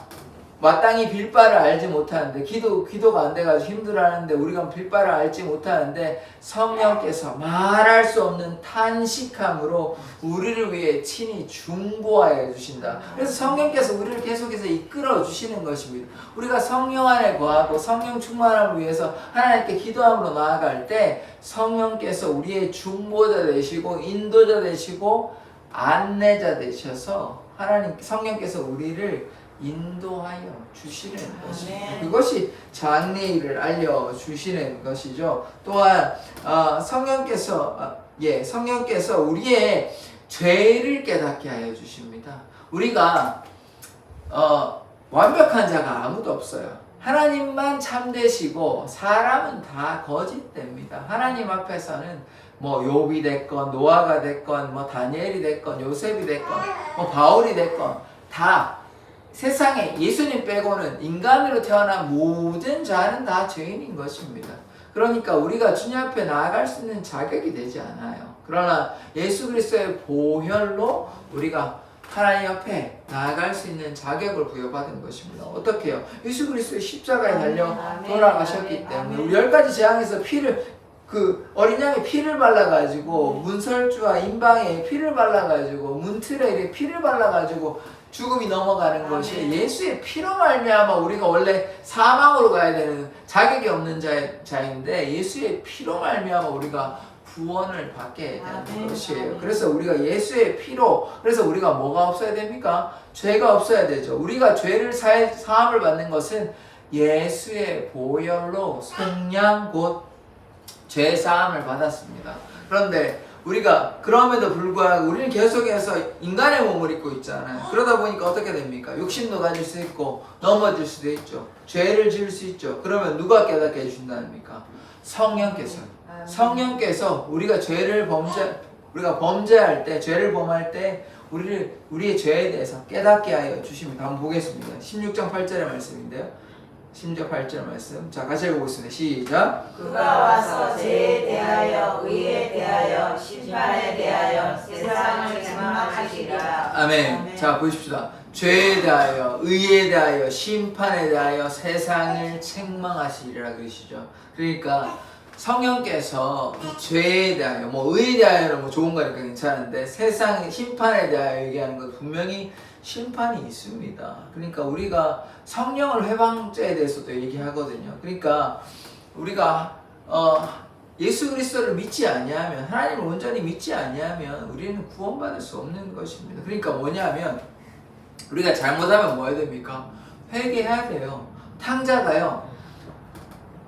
마땅히 빌바를 알지 못하는데 기도가 안 돼가지고 힘들어하는데 우리가 빌바를 알지 못하는데 성령께서 말할 수 없는 탄식함으로 우리를 위해 친히 중보하여 주신다. 그래서 성령께서 우리를 계속해서 이끌어 주시는 것입니다. 우리가 성령 안에 거하고 성령 충만함을 위해서 하나님께 기도함으로 나아갈 때 성령께서 우리의 중보자 되시고 인도자 되시고 안내자 되셔서 성령께서 우리를 인도하여 주시는 것입니다. 그것이 장래일을 알려주시는 것이죠. 또한 성령께서 우리의 죄를 깨닫게 하여 주십니다. 우리가 완벽한 자가 아무도 없어요. 하나님만 참되시고 사람은 다 거짓됩니다. 하나님 앞에서는 뭐 욥이 됐건 노아가 됐건 뭐 다니엘이 됐건 요셉이 됐건 뭐 바울이 됐건 다 세상에 예수님 빼고는 인간으로 태어난 모든 자는 다 죄인인 것입니다. 그러니까 우리가 주님 앞에 나아갈 수 있는 자격이 되지 않아요. 그러나 예수 그리스도의 보혈로 우리가 하나님 앞에 나아갈 수 있는 자격을 부여받은 것입니다. 어떻게 해요? 예수 그리스도의 십자가에 달려 아멘. 돌아가셨기 아멘. 때문에 아멘. 우리 10가지 재앙에서 그 어린 양의 피를 발라가지고 문설주와 임방에 피를 발라가지고 문틀에 이렇게 피를 발라가지고 죽음이 넘어가는 것이 아멘. 예수의 피로 말미암아 우리가 원래 사망으로 가야 되는 자격이 없는 자인데 예수의 피로 말미암아 우리가 구원을 받게 되는 아멘. 것이에요. 아멘. 그래서 우리가 예수의 피로, 그래서 우리가 뭐가 없어야 됩니까? 죄가 없어야 되죠. 우리가 죄를 사함을 받는 것은 예수의 보혈로 속량 곧 죄 사함을 받았습니다. 그런데 우리가 그럼에도 불구하고 우리는 계속해서 인간의 몸을 입고 있잖아요. 그러다 보니까 어떻게 됩니까? 욕심도 가질 수 있고 넘어질 수도 있죠. 죄를 지을 수 있죠. 그러면 누가 깨닫게 해준다니까? 성령께서요. 성령께서 우리가 범죄할 때, 죄를 범할 때 우리의 죄에 대해서 깨닫게 하여 주십니다. 한번 보겠습니다. 16장 8절의 말씀인데요. 16장 8절 말씀. 자, 같이 읽어보겠습니다. 시작. 그가 와서 죄에 대하여 의에 대하여 심판에 대하여 세상을 책망하시리라. 아멘. 아멘. 자, 보십시다. 죄에 대하여, 의에 대하여, 심판에 대하여 세상을 책망하시리라 그러시죠. 그러니까 성령께서 이 죄에 대하여, 의에 대하여는 좋은 거니까 괜찮은데 세상 심판에 대하여 얘기하는 건 분명히 심판이 있습니다. 그러니까 우리가 성령을 회방죄에 대해서도 얘기하거든요. 그러니까 우리가 예수 그리스도를 믿지 아니하면, 하나님을 온전히 믿지 아니하면 우리는 구원받을 수 없는 것입니다. 그러니까 뭐냐면 우리가 잘못하면 뭐 해야 됩니까? 회개해야 돼요. 탕자가요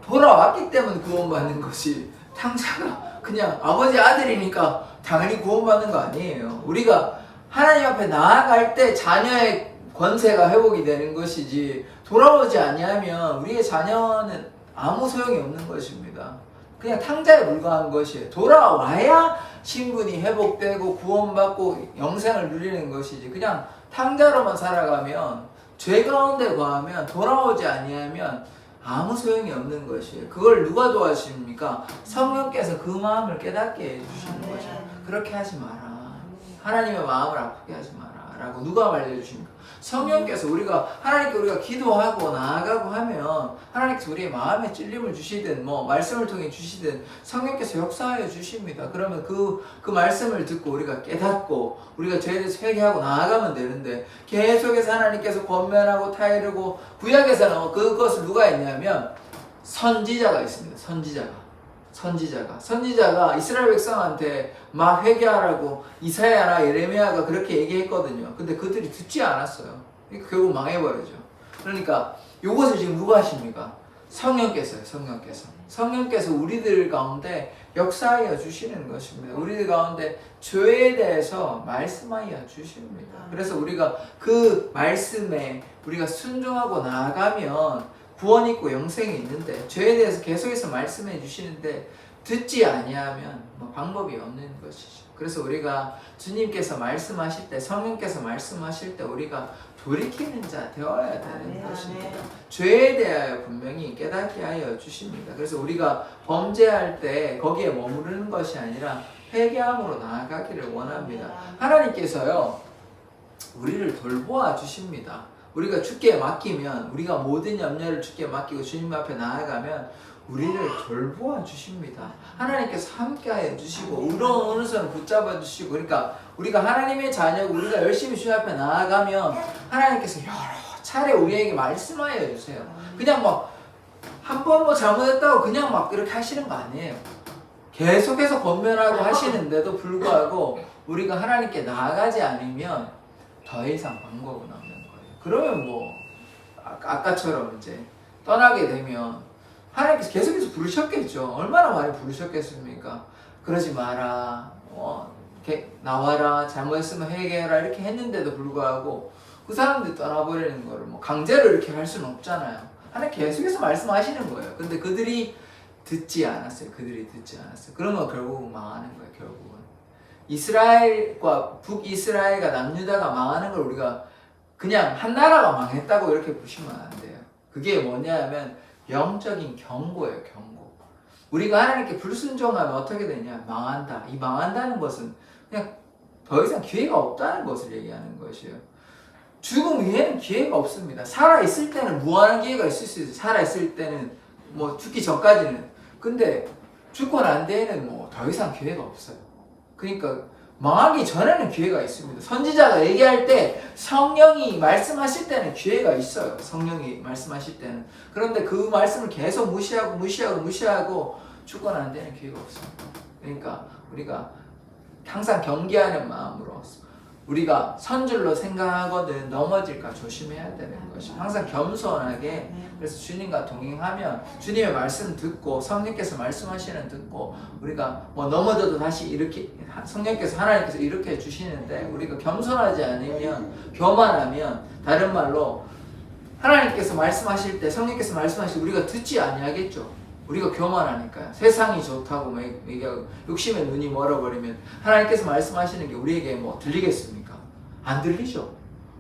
돌아왔기 때문에 구원받는 것이, 탕자가 그냥 아버지 아들이니까 당연히 구원받는 거 아니에요. 우리가 하나님 앞에 나아갈 때 자녀의 권세가 회복이 되는 것이지, 돌아오지 아니하면 우리의 자녀는 아무 소용이 없는 것입니다. 그냥 탕자에 불과한 것이에요. 돌아와야 신분이 회복되고 구원받고 영생을 누리는 것이지, 그냥 탕자로만 살아가면, 죄 가운데 거하면, 돌아오지 아니하면 아무 소용이 없는 것이에요. 그걸 누가 도와주십니까? 성령께서 그 마음을 깨닫게 해주시는 거죠. 그렇게 하지 마라. 하나님의 마음을 아프게 하지 마라. 라고 누가 말해주십니까? 성령께서 하나님께 우리가 기도하고 나아가고 하면 하나님께서 우리의 마음에 찔림을 주시든 말씀을 통해 주시든 성령께서 역사하여 주십니다. 그러면 그 말씀을 듣고 우리가 깨닫고 우리가 죄에 대해서 회개하고 나아가면 되는데, 계속해서 하나님께서 권면하고 타이르고, 구약에서는 그것을 누가 했냐면 선지자가 있습니다. 선지자가 이스라엘 백성한테 막 회개하라고 이사야나 예레미야가 그렇게 얘기했거든요. 근데 그들이 듣지 않았어요. 그러니까 결국 망해버리죠. 그러니까 이것을 지금 누가 하십니까? 성령께서요. 성령께서 우리들 가운데 역사하여 주시는 것입니다. 우리들 가운데 죄에 대해서 말씀하여 주십니다. 그래서 우리가 그 말씀에 우리가 순종하고 나아가면 구원이 있고 영생이 있는데, 죄에 대해서 계속해서 말씀해 주시는데 듣지 아니하면 방법이 없는 것이죠. 그래서 우리가 주님께서 말씀하실 때, 성령께서 말씀하실 때 우리가 돌이키는 자 되어야 되는 것입니다. 죄에 대하여 분명히 깨닫게 하여 주십니다. 그래서 우리가 범죄할 때 거기에 머무르는 것이 아니라 회개함으로 나아가기를 원합니다. 하나님께서요 우리를 돌보아 주십니다. 우리가 주께 맡기면, 우리가 모든 염려를 주께 맡기고 주님 앞에 나아가면 우리를 돌보아 주십니다. 하나님께서 함께하여 주시고 어느 손을 붙잡아 주시고, 그러니까 우리가 하나님의 자녀고 우리가 열심히 주님 앞에 나아가면 하나님께서 여러 차례 우리에게 말씀하여 주세요. 그냥 한 번 잘못했다고 그냥 이렇게 하시는 거 아니에요. 계속해서 권면하고 하시는데도 불구하고 우리가 하나님께 나아가지 않으면 더 이상 방법은 없는 거예요. 그러면 아까처럼 이제 떠나게 되면 하나님께서 계속해서 부르셨겠죠. 얼마나 많이 부르셨겠습니까? 그러지 마라, 나와라, 잘못했으면 회개해라 이렇게 했는데도 불구하고 그 사람들이 떠나버리는 거를 강제로 이렇게 할 수는 없잖아요. 하나님 계속해서 말씀하시는 거예요. 근데 그들이 듣지 않았어요. 그러면 결국은 망하는 거예요. 결국은 이스라엘과 북이스라엘과 남유다가 망하는 걸 우리가 그냥 한 나라가 망했다고 이렇게 보시면 안 돼요. 그게 뭐냐면 영적인 경고예요. 경고. 우리가 하나님께 불순종하면 어떻게 되냐? 망한다. 이 망한다는 것은 그냥 더 이상 기회가 없다는 것을 얘기하는 것이에요. 죽음 위에는 기회가 없습니다. 살아있을 때는 무한한 기회가 있을 수 있어요. 살아있을 때는 뭐 죽기 전까지는. 근데 죽고 난 뒤에는 뭐 더 이상 기회가 없어요. 그러니까 망하기 전에는 기회가 있습니다. 선지자가 얘기할 때 성령이 말씀하실 때는 기회가 있어요. 성령이 말씀하실 때는. 그런데 그 말씀을 계속 무시하고 죽고 난 뒤에는 기회가 없습니다. 그러니까 우리가 항상 경계하는 마음으로 우리가 선줄로 생각하거든 넘어질까 조심해야 되는 것이 항상 겸손하게. 그래서 주님과 동행하면 주님의 말씀 듣고 성령께서 말씀하시는 듣고 우리가 뭐 넘어져도 다시 이렇게 성령께서 하나님께서 이렇게 해주시는데 우리가 겸손하지 않으면 교만하면 다른 말로 하나님께서 말씀하실 때 성령께서 말씀하실 때 우리가 듣지 아니하겠죠. 우리가 교만하니까요. 세상이 좋다고 막 얘기하고 욕심에 눈이 멀어버리면 하나님께서 말씀하시는 게 우리에게 뭐 들리겠습니까? 안 들리죠.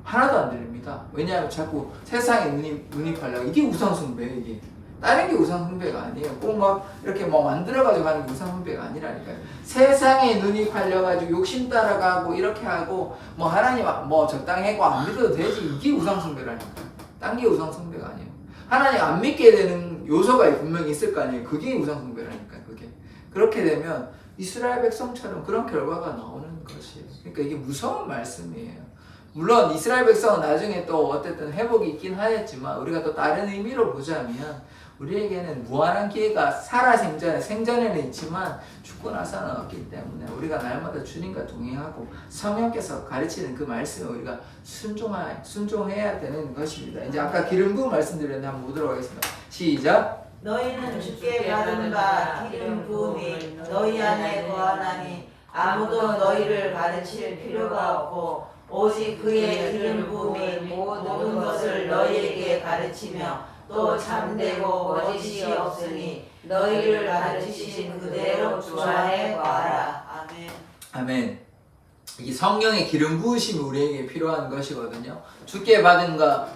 하나도 안 들립니다. 왜냐하면 자꾸 세상에 눈이 팔려고. 이게 우상숭배예요. 이게 다른 게 우상숭배가 아니에요. 꼭 막 이렇게 막 만들어가지고 하는 게 우상숭배가 아니라니까요. 세상에 눈이 팔려가지고 욕심 따라가고 이렇게 하고 뭐 하나님 뭐 적당히 하고 안 믿어도 되지. 이게 우상숭배라니까요. 딴 게 우상숭배가 아니에요. 하나님 안 믿게 되는 요소가 분명히 있을 거 아니에요. 그게 우상숭배라니까요. 그게 그렇게 되면 이스라엘 백성처럼 그런 결과가 나오는 것이에요. 그러니까 이게 무서운 말씀이에요. 물론 이스라엘 백성은 나중에 또 어쨌든 회복이 있긴 하였지만 우리가 또 다른 의미로 보자면 우리에게는 무한한 기회가 생전에는 있지만 죽고 나서는 없기 때문에 우리가 날마다 주님과 동행하고 성령께서 가르치는 그 말씀에 우리가 순종해야 되는 것입니다. 이제 아까 기름 부음 말씀드렸는데 한번 보도록 하겠습니다. 시작. 너희는 주께 받은 바 기름 부음이 너희 안에 거하나니 아무도 너희를 가르칠 필요가 없고 오직 그의 기름 부음이 모든 것을 너희에게 가르치며 또 잠되고 거짓이 없으니 너희를 가르치신 그대로 주 안에 거하라. 아멘. 아멘. 이 성령의 기름 부으심이 우리에게 필요한 것이거든요. 주께 받은 바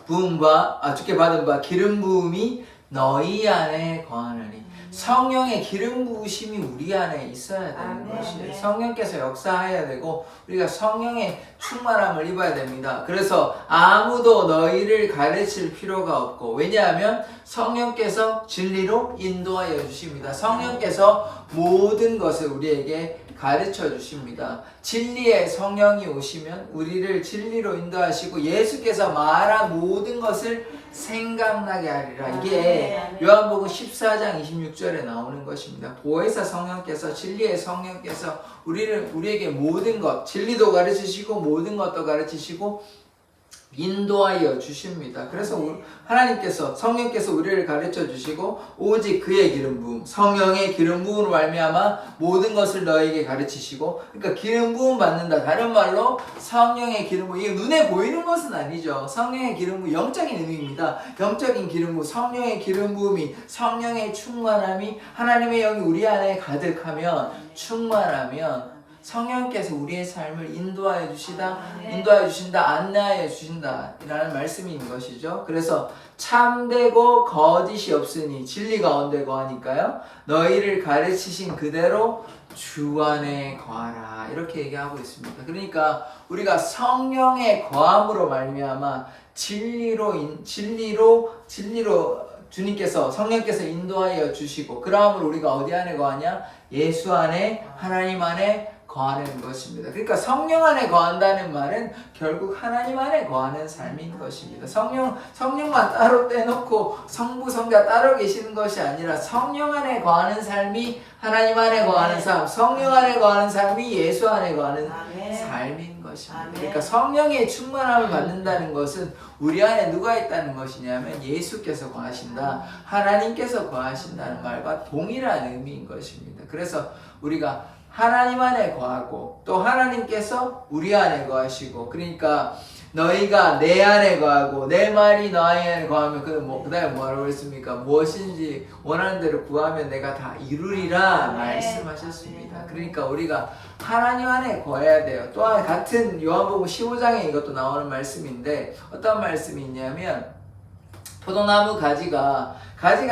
기름 부음이 너희 안에 거하나니. 성령의 기름 부으심이 우리 안에 있어야 되는 것이에요. 성령께서 역사해야 되고 우리가 성령의 충만함을 입어야 됩니다. 그래서 아무도 너희를 가르칠 필요가 없고 왜냐하면 성령께서 진리로 인도하여 주십니다. 성령께서 모든 것을 우리에게 가르쳐 주십니다. 진리의 성령이 오시면 우리를 진리로 인도하시고 예수께서 말한 모든 것을 생각나게 하리라. 이게 요한복음 14장 26절에 나오는 것입니다. 보혜사 성령께서 진리의 성령께서 우리에게 모든 것 진리도 가르치시고 모든 것도 가르치시고 인도하여 주십니다. 그래서 하나님께서 성령께서 우리를 가르쳐 주시고 오직 그의 기름 부음 성령의 기름 부음으로 말미암아 모든 것을 너에게 가르치시고 그러니까 기름 부음 받는다. 다른 말로 성령의 기름 부음 이게 눈에 보이는 것은 아니죠. 성령의 기름 부음 영적인 의미입니다. 영적인 기름 부음 성령의 기름 부음이 성령의 충만함이 하나님의 영이 우리 안에 가득하면 충만하면 성령께서 우리의 삶을 인도하여 주신다, 안내하여 주신다 이라는 말씀인 것이죠. 그래서 참되고 거짓이 없으니 진리 가운데 거하니까요. 너희를 가르치신 그대로 주 안에 거하라 이렇게 얘기하고 있습니다. 그러니까 우리가 성령의 거함으로 말미암아 진리로 주님께서 성령께서 인도하여 주시고 그러므로 우리가 어디 안에 거하냐? 예수 안에 하나님 안에 거하는 것입니다. 그러니까 성령 안에 거한다는 말은 결국 하나님 안에 거하는 삶인 것입니다. 성령만 따로 떼놓고 성부, 성자 따로 계시는 것이 아니라 성령 안에 거하는 삶이 하나님 안에 거하는 삶, 성령 안에 거하는 삶이 예수 안에 거하는 삶인 것입니다. 그러니까 성령의 충만함을 받는다는 것은 우리 안에 누가 있다는 것이냐면 예수께서 거하신다, 하나님께서 거하신다는 말과 동일한 의미인 것입니다. 그래서 우리가 하나님 안에 거하고 또 하나님께서 우리 안에 거하시고 그러니까 너희가 내 안에 거하고 내 말이 너희 안에 거하면 그 다음에 뭐라고 했습니까? 무엇인지 원하는 대로 구하면 내가 다 이루리라 말씀하셨습니다. 그러니까 우리가 하나님 안에 거해야 돼요. 또한 같은 요한복음 15장에 이것도 나오는 말씀인데 어떤 말씀이 있냐면 포도나무 가지가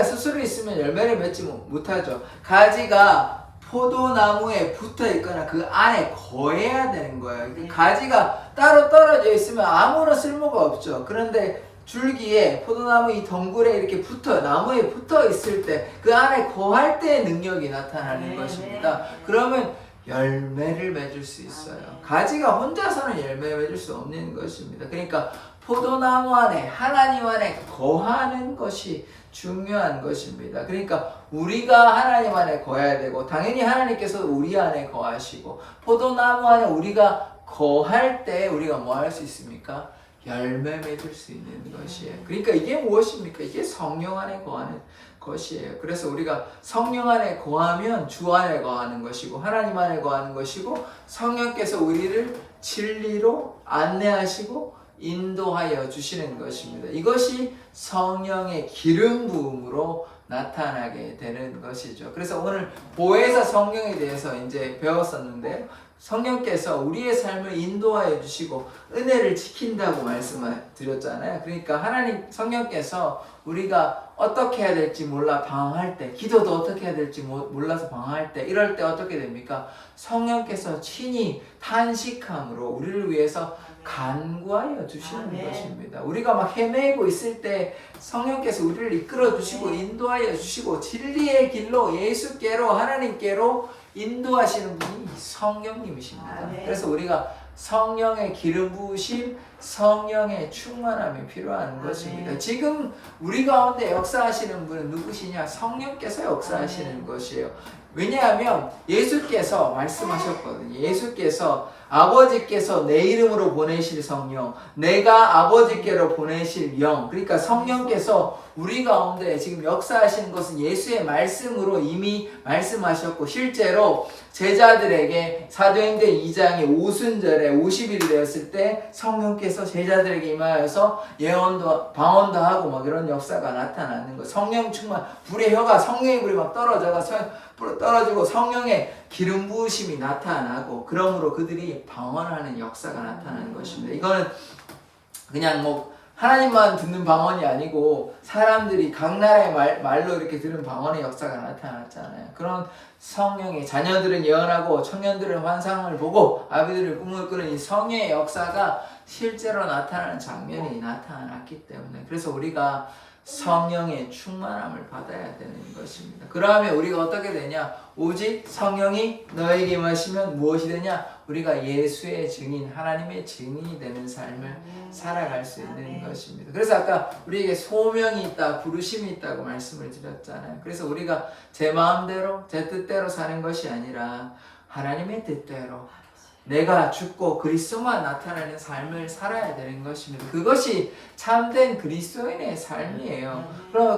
스스로 있으면 열매를 맺지 못하죠. 가지가 포도나무에 붙어 있거나 그 안에 거해야 되는 거예요. 가지가 따로 떨어져 있으면 아무런 쓸모가 없죠. 그런데 줄기에 포도나무 이 덩굴에 이렇게 나무에 붙어 있을 때 그 안에 거할 때의 능력이 나타나는 것입니다. 그러면 열매를 맺을 수 있어요. 가지가 혼자서는 열매 맺을 수 없는 것입니다. 그러니까 포도나무 안에 하나님 안에 거하는 것이 중요한 것입니다. 그러니까 우리가 하나님 안에 거해야 되고 당연히 하나님께서 우리 안에 거하시고 포도나무 안에 우리가 거할 때 우리가 뭐 할 수 있습니까? 열매 맺을 수 있는 것이에요. 그러니까 이게 무엇입니까? 이게 성령 안에 거하는 것이에요. 그래서 우리가 성령 안에 거하면 주 안에 거하는 것이고 하나님 안에 거하는 것이고 성령께서 우리를 진리로 안내하시고 인도하여 주시는 것입니다. 이것이 성령의 기름 부음으로 나타나게 되는 것이죠. 그래서 오늘 보혜사 성령에 대해서 이제 배웠었는데요. 성령께서 우리의 삶을 인도하여 주시고 은혜를 지킨다고 말씀을 드렸잖아요. 그러니까 하나님 성령께서 우리가 어떻게 해야 될지 몰라 방황할 때, 기도도 어떻게 해야 될지 몰라서 방황할 때, 이럴 때 어떻게 됩니까? 성령께서 친히 탄식함으로 우리를 위해서 간구하여 주시는 것입니다. 우리가 막 헤매고 있을 때 성령께서 우리를 이끌어 주시고 인도하여 주시고 진리의 길로 예수께로 하나님께로 인도하시는 분이 성령님이십니다. 그래서 우리가 성령의 기름 부으심, 성령의 충만함이 필요한 것입니다. 지금 우리 가운데 역사하시는 분은 누구시냐? 성령께서 역사하시는 것이에요. 왜냐하면 예수께서 말씀하셨거든요. 예수께서 아버지께서 내 이름으로 보내실 성령, 내가 아버지께로 보내실 영, 그러니까 성령께서 우리 가운데 지금 역사하시는 것은 예수의 말씀으로 이미 말씀하셨고 실제로 제자들에게 사도행전 2장의 오순절에 50일이 되었을 때 성령께서 제자들에게 임하여서 예언도 방언도 하고 막 이런 역사가 나타나는 거. 성령 충만, 불의 혀가 성령의 불이 막 떨어지고 성령의 기름 부으심이 나타나고 그러므로 그들이 방언하는 역사가 나타나는 것입니다. 이거는 그냥 뭐 하나님만 듣는 방언이 아니고 사람들이 각 나라의 말로 이렇게 들은 방언의 역사가 나타났잖아요. 그런 성령의 자녀들은 예언하고 청년들은 환상을 보고 아비들은 꿈을 꾸는 이 성령의 역사가 실제로 나타나는 장면이 나타났기 때문에 그래서 우리가 성령의 충만함을 받아야 되는 것입니다. 그러면 우리가 어떻게 되냐? 오직 성령이 너에게 임하시면 무엇이 되냐? 우리가 예수의 증인, 하나님의 증인이 되는 삶을 살아갈 수 있는 것입니다. 그래서 아까 우리에게 소명이 있다, 부르심이 있다고 말씀을 드렸잖아요. 그래서 우리가 제 마음대로, 제 뜻대로 사는 것이 아니라 하나님의 뜻대로 내가 죽고 그리스도만 나타나는 삶을 살아야 되는 것입니다. 그것이 참된 그리스도인의 삶이에요.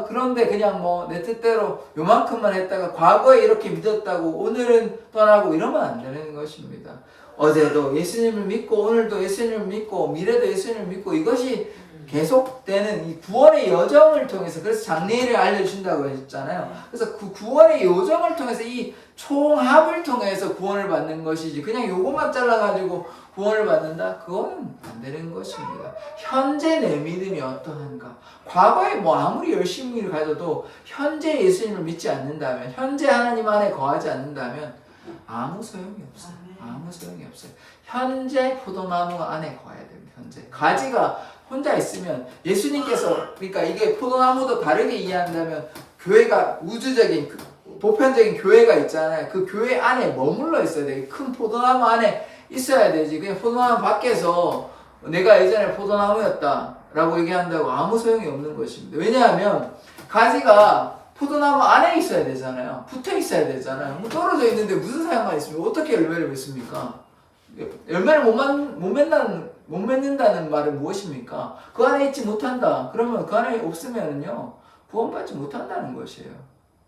그런데 그냥 뭐 내 뜻대로 요만큼만 했다가 과거에 이렇게 믿었다고 오늘은 떠나고 이러면 안 되는 것입니다. 어제도 예수님을 믿고 오늘도 예수님을 믿고 미래도 예수님을 믿고 이것이 계속되는 이 구원의 여정을 통해서 그래서 장례일을 알려준다고 했잖아요. 그래서 그 구원의 여정을 통해서 이 총합을 통해서 구원을 받는 것이지 그냥 요것만 잘라가지고 구원을 받는다? 그거는 안 되는 것입니다. 현재 내 믿음이 어떠한가? 과거에 뭐 아무리 열심히 가져도 현재 예수님을 믿지 않는다면 현재 하나님 안에 거하지 않는다면 아무 소용이 없어요. 아무 소용이 없어요. 현재 포도나무 안에 거해야 됩니다. 현재 가지가 혼자 있으면 예수님께서 그러니까 이게 포도나무도 다르게 이해한다면 교회가 우주적인 보편적인 교회가 있잖아요. 그 교회 안에 머물러 있어야 돼. 큰 포도나무 안에 있어야 되지. 그냥 포도나무 밖에서 내가 예전에 포도나무였다라고 얘기한다고 아무 소용이 없는 것입니다. 왜냐하면 가지가 포도나무 안에 있어야 되잖아요. 붙어 있어야 되잖아요. 뭐 떨어져 있는데 무슨 사용만 있습니까? 어떻게 열매를 맺습니까? 열매를 못 맺는다는 말은 무엇입니까? 그 안에 있지 못한다. 그러면 그 안에 없으면요 구원받지 못한다는 것이에요.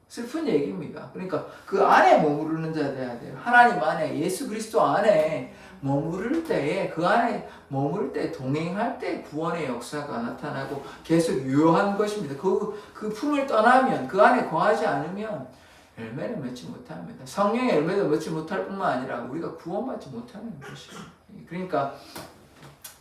슬픈 얘기입니다. 그러니까 그 안에 머무르는 자 돼야 돼요. 하나님 안에 예수 그리스도 안에 머무를 때에 그 안에 머물 때 동행할 때 구원의 역사가 나타나고 계속 유효한 것입니다. 그 품을 떠나면 그 안에 거하지 않으면 열매를 맺지 못합니다. 성령의 열매도 맺지 못할 뿐만 아니라 우리가 구원받지 못하는 것이에요. 그러니까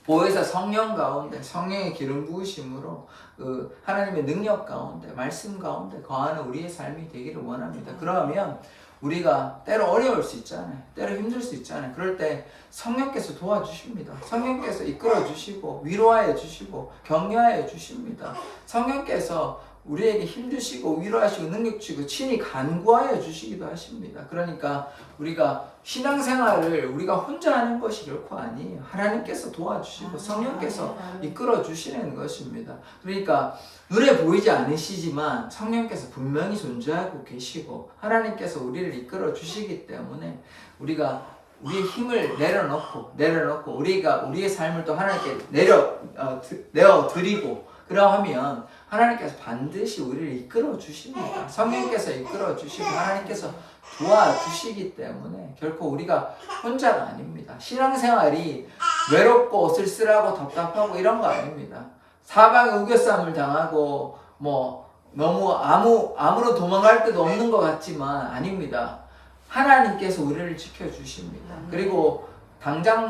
보혜사 성령 가운데 성령의 기름 부으심으로 그 하나님의 능력 가운데 말씀 가운데 거하는 우리의 삶이 되기를 원합니다. 그러면 우리가 때로 어려울 수 있잖아요. 때로 힘들 수 있잖아요. 그럴 때 성령께서 도와주십니다. 성령께서 이끌어 주시고 위로하여 주시고 격려하여 주십니다. 성령께서 우리에게 힘주시고 위로하시고 능력 주시고 친히 간구하여 주시기도 하십니다. 그러니까 우리가 신앙생활을 우리가 혼자 하는 것이 결코 아니에요. 하나님께서 도와주시고 성령께서 이끌어 주시는 것입니다. 그러니까 눈에 보이지 않으시지만 성령께서 분명히 존재하고 계시고 하나님께서 우리를 이끌어 주시기 때문에 우리가 우리의 힘을 내려놓고 우리가 우리의 삶을 또 하나님께 내어 드리고 그러하면 하나님께서 반드시 우리를 이끌어 주십니다. 성령께서 이끌어 주시고 하나님께서 도와주시기 때문에 결코 우리가 혼자가 아닙니다. 신앙생활이 외롭고 쓸쓸하고 답답하고 이런 거 아닙니다. 사방에 우겨쌈을 당하고 뭐 너무 아무런 도망갈 데도 없는 것 같지만 아닙니다. 하나님께서 우리를 지켜주십니다. 그리고 당장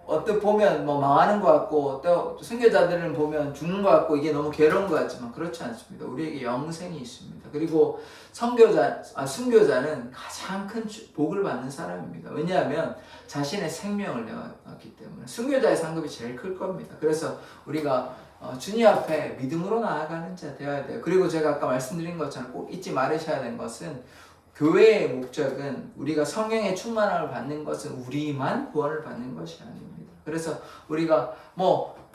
어떻게 보면 망하는 것 같고 또 순교자들은 보면 죽는 것 같고 이게 너무 괴로운 것 같지만 그렇지 않습니다. 우리에게 영생이 있습니다. 그리고 순교자는 가장 큰 복을 받는 사람입니다. 왜냐하면 자신의 생명을 내었기 때문에 순교자의 상급이 제일 클 겁니다. 그래서 우리가 주님 앞에 믿음으로 나아가는 자 되어야 돼요. 그리고 제가 아까 말씀드린 것처럼 꼭 잊지 말으셔야 되는 것은 교회의 목적은 우리가 성령의 충만함을 받는 것은 우리만 구원을 받는 것이 아닙니다. 그래서 우리가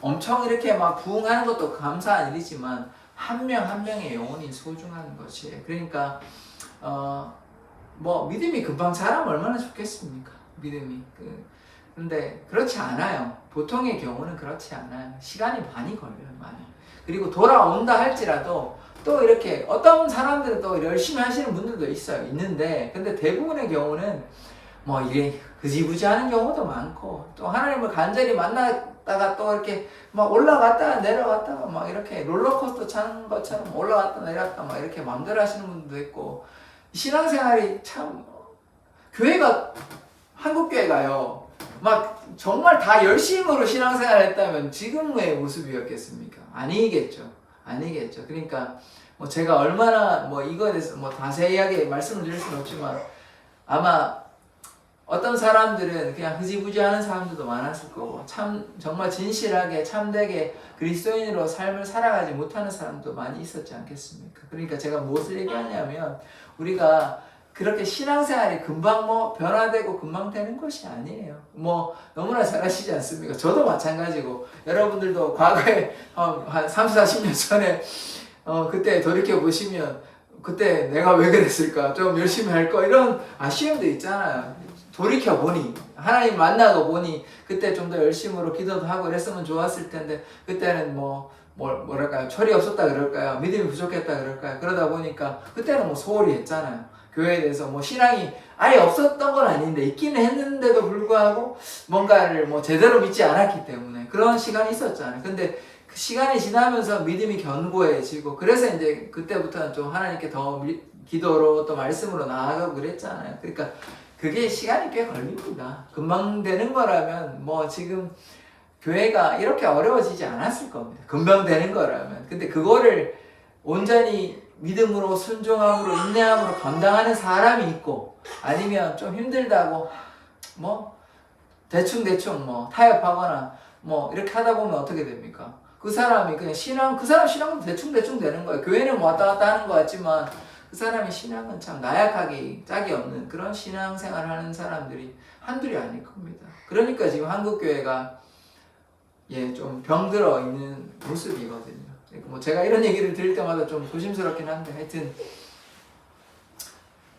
엄청 이렇게 막 부흥하는 것도 감사한 일이지만 한 명 한 명의 영혼이 소중한 것이에요. 그러니까 믿음이 금방 자라면 얼마나 좋겠습니까? 믿음이. 그런데 그렇지 않아요. 보통의 경우는 그렇지 않아요. 시간이 많이 걸려요. 많이. 그리고 돌아온다 할지라도 또 이렇게 어떤 사람들은 또 열심히 하시는 분들도 있는데 근데 대부분의 경우는 이게 흐지부지 하는 경우도 많고 또 하나님을 간절히 만났다가 또 이렇게 막 올라갔다가 내려갔다가 막 이렇게 롤러코스터 타는 것처럼 올라갔다 내려갔다 막 이렇게 마음대로 하시는 분들도 있고 신앙생활이 참 교회가 한국교회가요 막 정말 다 열심으로 신앙생활을 했다면 지금의 모습이었겠습니까? 아니겠죠. 그러니까 제가 얼마나 이거에 대해서 다 세하게 말씀을 드릴 수는 없지만 아마 어떤 사람들은 그냥 흐지부지 하는 사람들도 많았을 거고 정말 진실하게 참되게 그리스도인으로 삶을 살아가지 못하는 사람도 많이 있었지 않겠습니까? 그러니까 제가 무엇을 얘기하냐면 우리가 그렇게 신앙생활이 금방 변화되고 금방 되는 것이 아니에요. 너무나 잘 아시지 않습니까? 저도 마찬가지고 여러분들도 과거에 한 30, 40년 전에 그때 돌이켜 보시면 그때 내가 왜 그랬을까? 좀 열심히 할 거 이런 아쉬움도 있잖아요. 돌이켜 보니 하나님 만나고 보니 그때 좀 더 열심으로 기도도 하고 이랬으면 좋았을 텐데 그때는 뭐랄까요? 철이 없었다 그럴까요? 믿음이 부족했다 그럴까요? 그러다 보니까 그때는 소홀히 했잖아요. 교회에 대해서 신앙이 아예 없었던 건 아닌데 있기는 했는데도 불구하고 뭔가를 제대로 믿지 않았기 때문에 그런 시간이 있었잖아요. 근데 그 시간이 지나면서 믿음이 견고해지고 그래서 이제 그때부터는 좀 하나님께 더 기도로 또 말씀으로 나아가고 그랬잖아요. 그러니까 그게 시간이 꽤 걸립니다. 금방 되는 거라면 지금 교회가 이렇게 어려워지지 않았을 겁니다. 금방 되는 거라면. 근데 그거를 온전히 믿음으로 순종함으로 인내함으로 감당하는 사람이 있고 아니면 좀 힘들다고 대충 타협하거나 이렇게 하다 보면 어떻게 됩니까? 그 사람이 그냥 그 사람 신앙은 대충 되는 거예요. 교회는 왔다 갔다 하는 것 같지만 그 사람의 신앙은 참 나약하기 짝이 없는 그런 신앙생활을 하는 사람들이 한둘이 아닐 겁니다. 그러니까 지금 한국교회가 좀 병들어 있는 모습이거든요. 그러니까 제가 이런 얘기를 들을 때마다 좀 조심스럽긴 한데 하여튼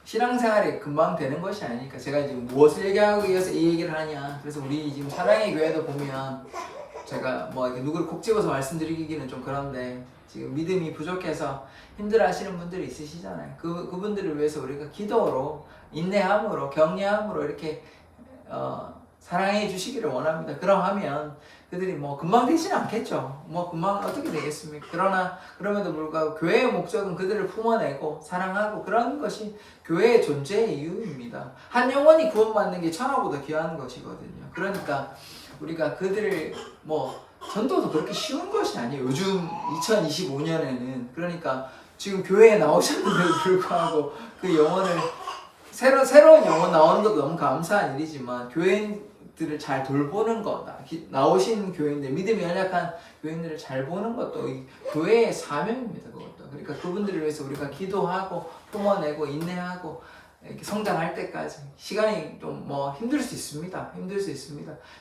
신앙생활이 금방 되는 것이 아니니까 제가 지금 무엇을 얘기하기 위해서 이 얘기를 하냐. 그래서 우리 지금 사랑의 교회도 보면 제가 누구를 콕 집어서 말씀드리기는 좀 그런데 지금 믿음이 부족해서 힘들어하시는 분들이 있으시잖아요. 그분들을 위해서 우리가 기도로 인내함으로 격려함으로 이렇게 사랑해 주시기를 원합니다. 그러하면 그들이 금방 되지는 않겠죠. 금방 어떻게 되겠습니까? 그럼에도 불구하고 교회의 목적은 그들을 품어내고 사랑하고 그런 것이 교회의 존재의 이유입니다. 한 영혼이 구원받는 게 천하보다 귀한 것이거든요. 그러니까 우리가 그들을 전도도 그렇게 쉬운 것이 아니에요. 요즘 2025년에는 그러니까 지금 교회에 나오셨는데도 불구하고 그 영혼을 새로운 영혼 나오는 것도 너무 감사한 일이지만 교인들을 잘 돌보는 것, 나오신 교인들, 믿음이 연약한 교인들을 잘 보는 것도 이 교회의 사명입니다. 그것도. 그러니까 그분들을 위해서 우리가 기도하고 품어내고 인내하고 이렇게 성장할 때까지 시간이 좀 뭐 힘들 수 있습니다.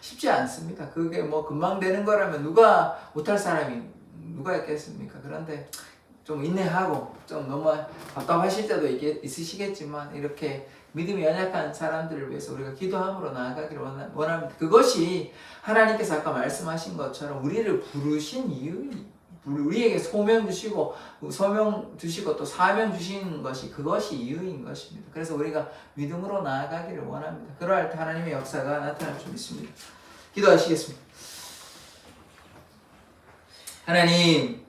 쉽지 않습니다. 그게 뭐 금방 되는 거라면 누가 못할 사람이 누가 있겠습니까? 그런데 좀 인내하고 좀 너무 답답하실 때도 있으시겠지만 이렇게 믿음이 연약한 사람들을 위해서 우리가 기도함으로 나아가기를 원합니다. 그것이 하나님께서 아까 말씀하신 것처럼 우리를 부르신 이유, 우리에게 소명 주시고 또 사명 주시는 것이 그것이 이유인 것입니다. 그래서 우리가 믿음으로 나아가기를 원합니다. 그러할 때 하나님의 역사가 나타날 줄 믿습니다. 기도하시겠습니다. 하나님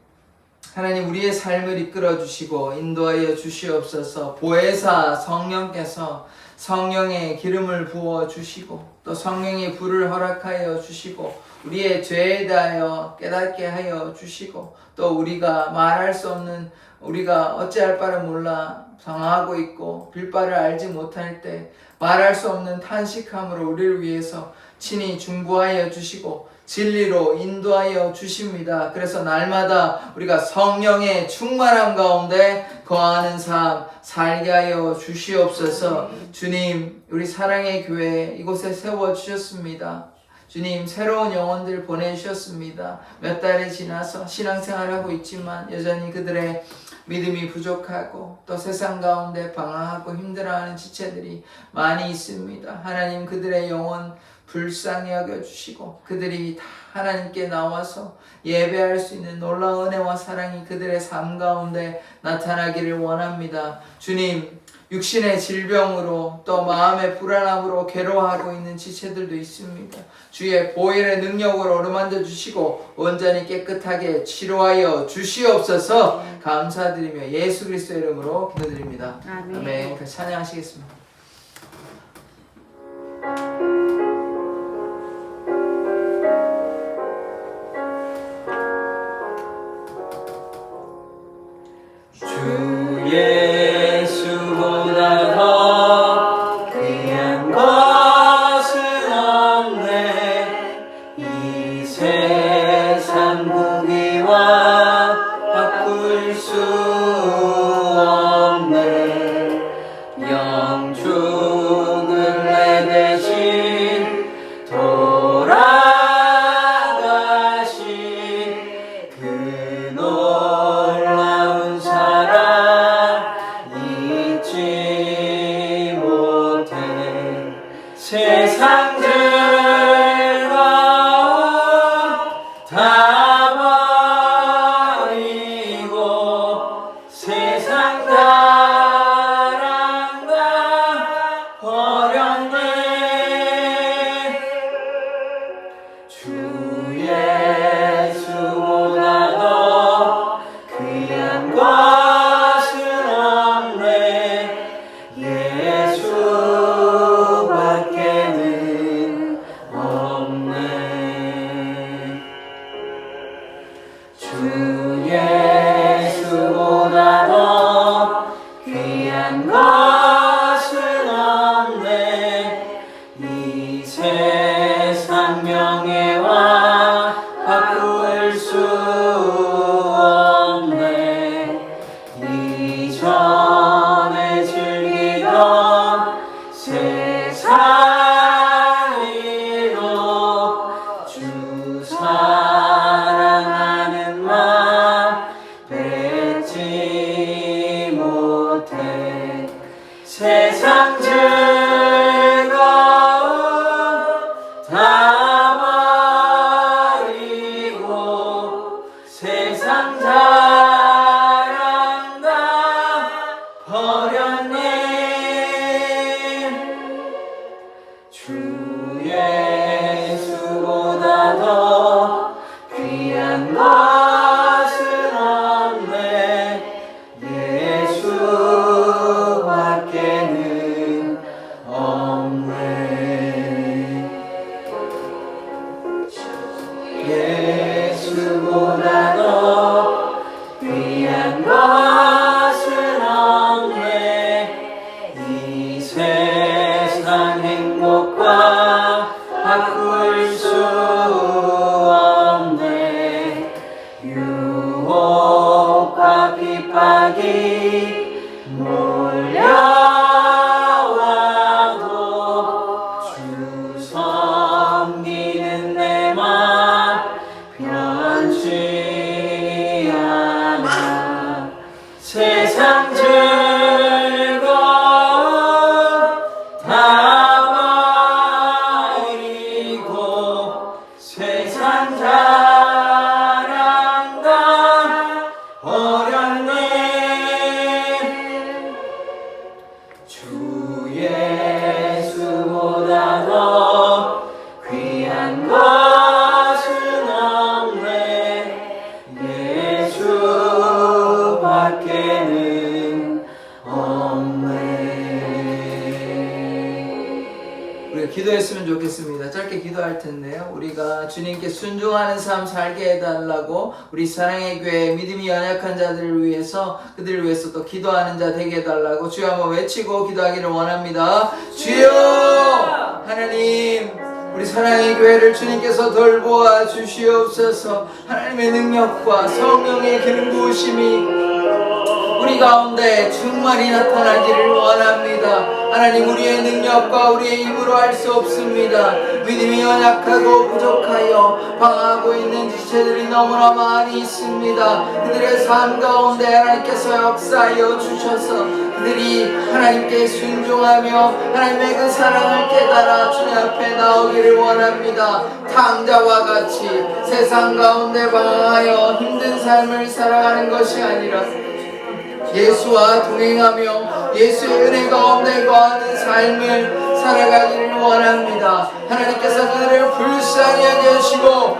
우리의 삶을 이끌어 주시고 인도하여 주시옵소서. 보혜사 성령께서 성령의 기름을 부어 주시고 또 성령의 불을 허락하여 주시고 우리의 죄에 대하여 깨닫게 하여 주시고 또 우리가 말할 수 없는 우리가 어찌할 바를 몰라 상하고 있고 빌 바를 알지 못할 때 말할 수 없는 탄식함으로 우리를 위해서 친히 중보하여 주시고 진리로 인도하여 주십니다. 그래서 날마다 우리가 성령의 충만함 가운데 거하는 삶 살게 하여 주시옵소서. 주님, 우리 사랑의 교회 이곳에 세워주셨습니다. 주님, 새로운 영혼들 보내주셨습니다. 몇 달이 지나서 신앙생활하고 있지만 여전히 그들의 믿음이 부족하고 또 세상 가운데 방황하고 힘들어하는 지체들이 많이 있습니다. 하나님, 그들의 영혼 불쌍히 여겨주시고 그들이 다 하나님께 나와서 예배할 수 있는 놀라운 은혜와 사랑이 그들의 삶 가운데 나타나기를 원합니다. 주님, 육신의 질병으로 또 마음의 불안함으로 괴로워하고 있는 지체들도 있습니다. 주의 보혈의 능력으로 어루만져 주시고 온전히 깨끗하게 치료하여 주시옵소서. 감사드리며 예수 그리스도의 이름으로 기도드립니다. 아멘. 찬양하시겠습니다. 주 예수보다 더 귀한 것은 없네. 이 세상 무기와 바꿀 수 없네. 영축을 내 대신 돌아가신 그 놀라운 사랑 잊지 못해. 세상 즐거움 다 버리고 세상 사랑 다 버렸네. 주 예수보다 더 귀한 것은 없네. 예수밖에는 없네. 주 예수보다 더 귀한 것은 없네. 이 세상 명예와 바꿀 수 없네. 이전에 즐기던 세상 일로 주 사랑하는 마음 뱉지 못해. 세상 즐거움 다 버리고 세상 사랑 다 버렸네. 주 예수보다 더 귀한 것은 없네. 예수밖에는 없네. 예수보다 더 귀한 것은 없네. 이 세상 세상 자랑과 어렸네 주 예수보다 더 귀한 것은 없네 예수밖에는 없네. 우리가 기도했으면 좋겠습니다. 짧게 기도할 텐데요. 우리가 주님께 순종하는 삶 살게 해달라고 우리 사랑의 교회 믿음이 연약한 자들을 위해서 그들을 위해서 또 기도하는 자 되게 해달라고 주여 한번 외치고 기도하기를 원합니다. 주여 하나님 우리 사랑의 교회를 주님께서 돌보아 주시옵소서. 하나님의 능력과 성령의 기름 부으심이 우리 가운데 충만히 나타나기를 원합니다. 하나님 우리의 능력과 우리의 힘으로 할 수 없습니다. 믿음이 연약하고 부족하여 방황하고 있는 지체들이 너무나 많이 있습니다. 그들의 삶 가운데 하나님께서 역사하여 주셔서 그들이 하나님께 순종하며 하나님의 그 사랑을 깨달아 주님 앞에 나오기를 원합니다. 탕자와 같이 세상 가운데 방황하여 힘든 삶을 살아가는 것이 아니라 예수와 동행하며 예수의 은혜 가운데 거하는 삶을 살아가기를 원합니다. 하나님께서 그들을 불쌍히 여겨주시고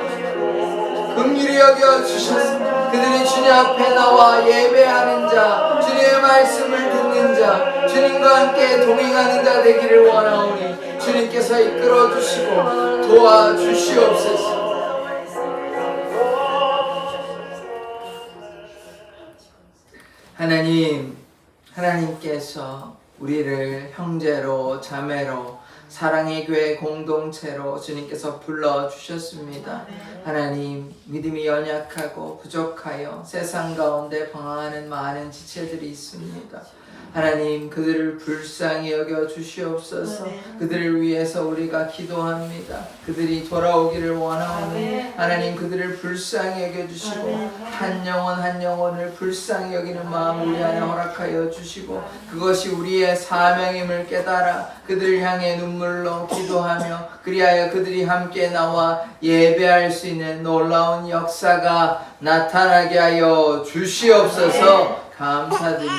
긍휼히 여겨주셔서 그들이 주님 앞에 나와 예배하는 자, 주님의 말씀을 듣는 자, 주님과 함께 동행하는 자 되기를 원하오니 주님께서 이끌어주시고 도와주시옵소서. 하나님께서 우리를 형제로 자매로 사랑의 교회 공동체로 주님께서 불러주셨습니다. 하나님 믿음이 연약하고 부족하여 세상 가운데 방황하는 많은 지체들이 있습니다. 하나님 그들을 불쌍히 여겨 주시옵소서. 그들을 위해서 우리가 기도합니다. 그들이 돌아오기를 원하오니 하나님 그들을 불쌍히 여겨 주시고 한 영혼 한 영혼을 불쌍히 여기는 마음 우리 안에 허락하여 주시고 그것이 우리의 사명임을 깨달아 그들을 향해 눈물로 기도하며 그리하여 그들이 함께 나와 예배할 수 있는 놀라운 역사가 나타나게 하여 주시옵소서. 감사드리며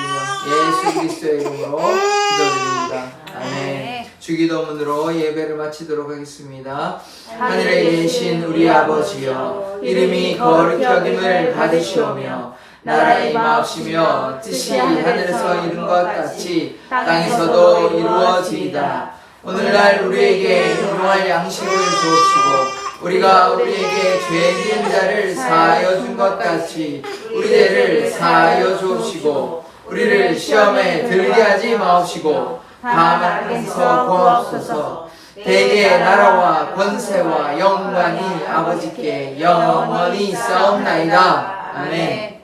예수 그리스도의 이름으로 기도드립니다. 아멘. 주기도문으로 예배를 마치도록 하겠습니다. 하늘에 계신 우리 아버지여 이름이 거룩히 여김을 받으시오며 나라의 임하옵시며 뜻이 하늘에서 이룬 것 같이 땅에서도 이루어지이다. 오늘날 우리에게 일용할 양식을 주옵시고 우리가 우리에게 죄 지은 자를 사하여 준 것 같이 우리 죄를 사하여 주옵시고 우리를 시험에 들게 하지 마옵시고 다만 하나님께서 고맙소서. 대개 나라와 권세와 영광이 아버지께 영원히 있사옵나이다. 아멘.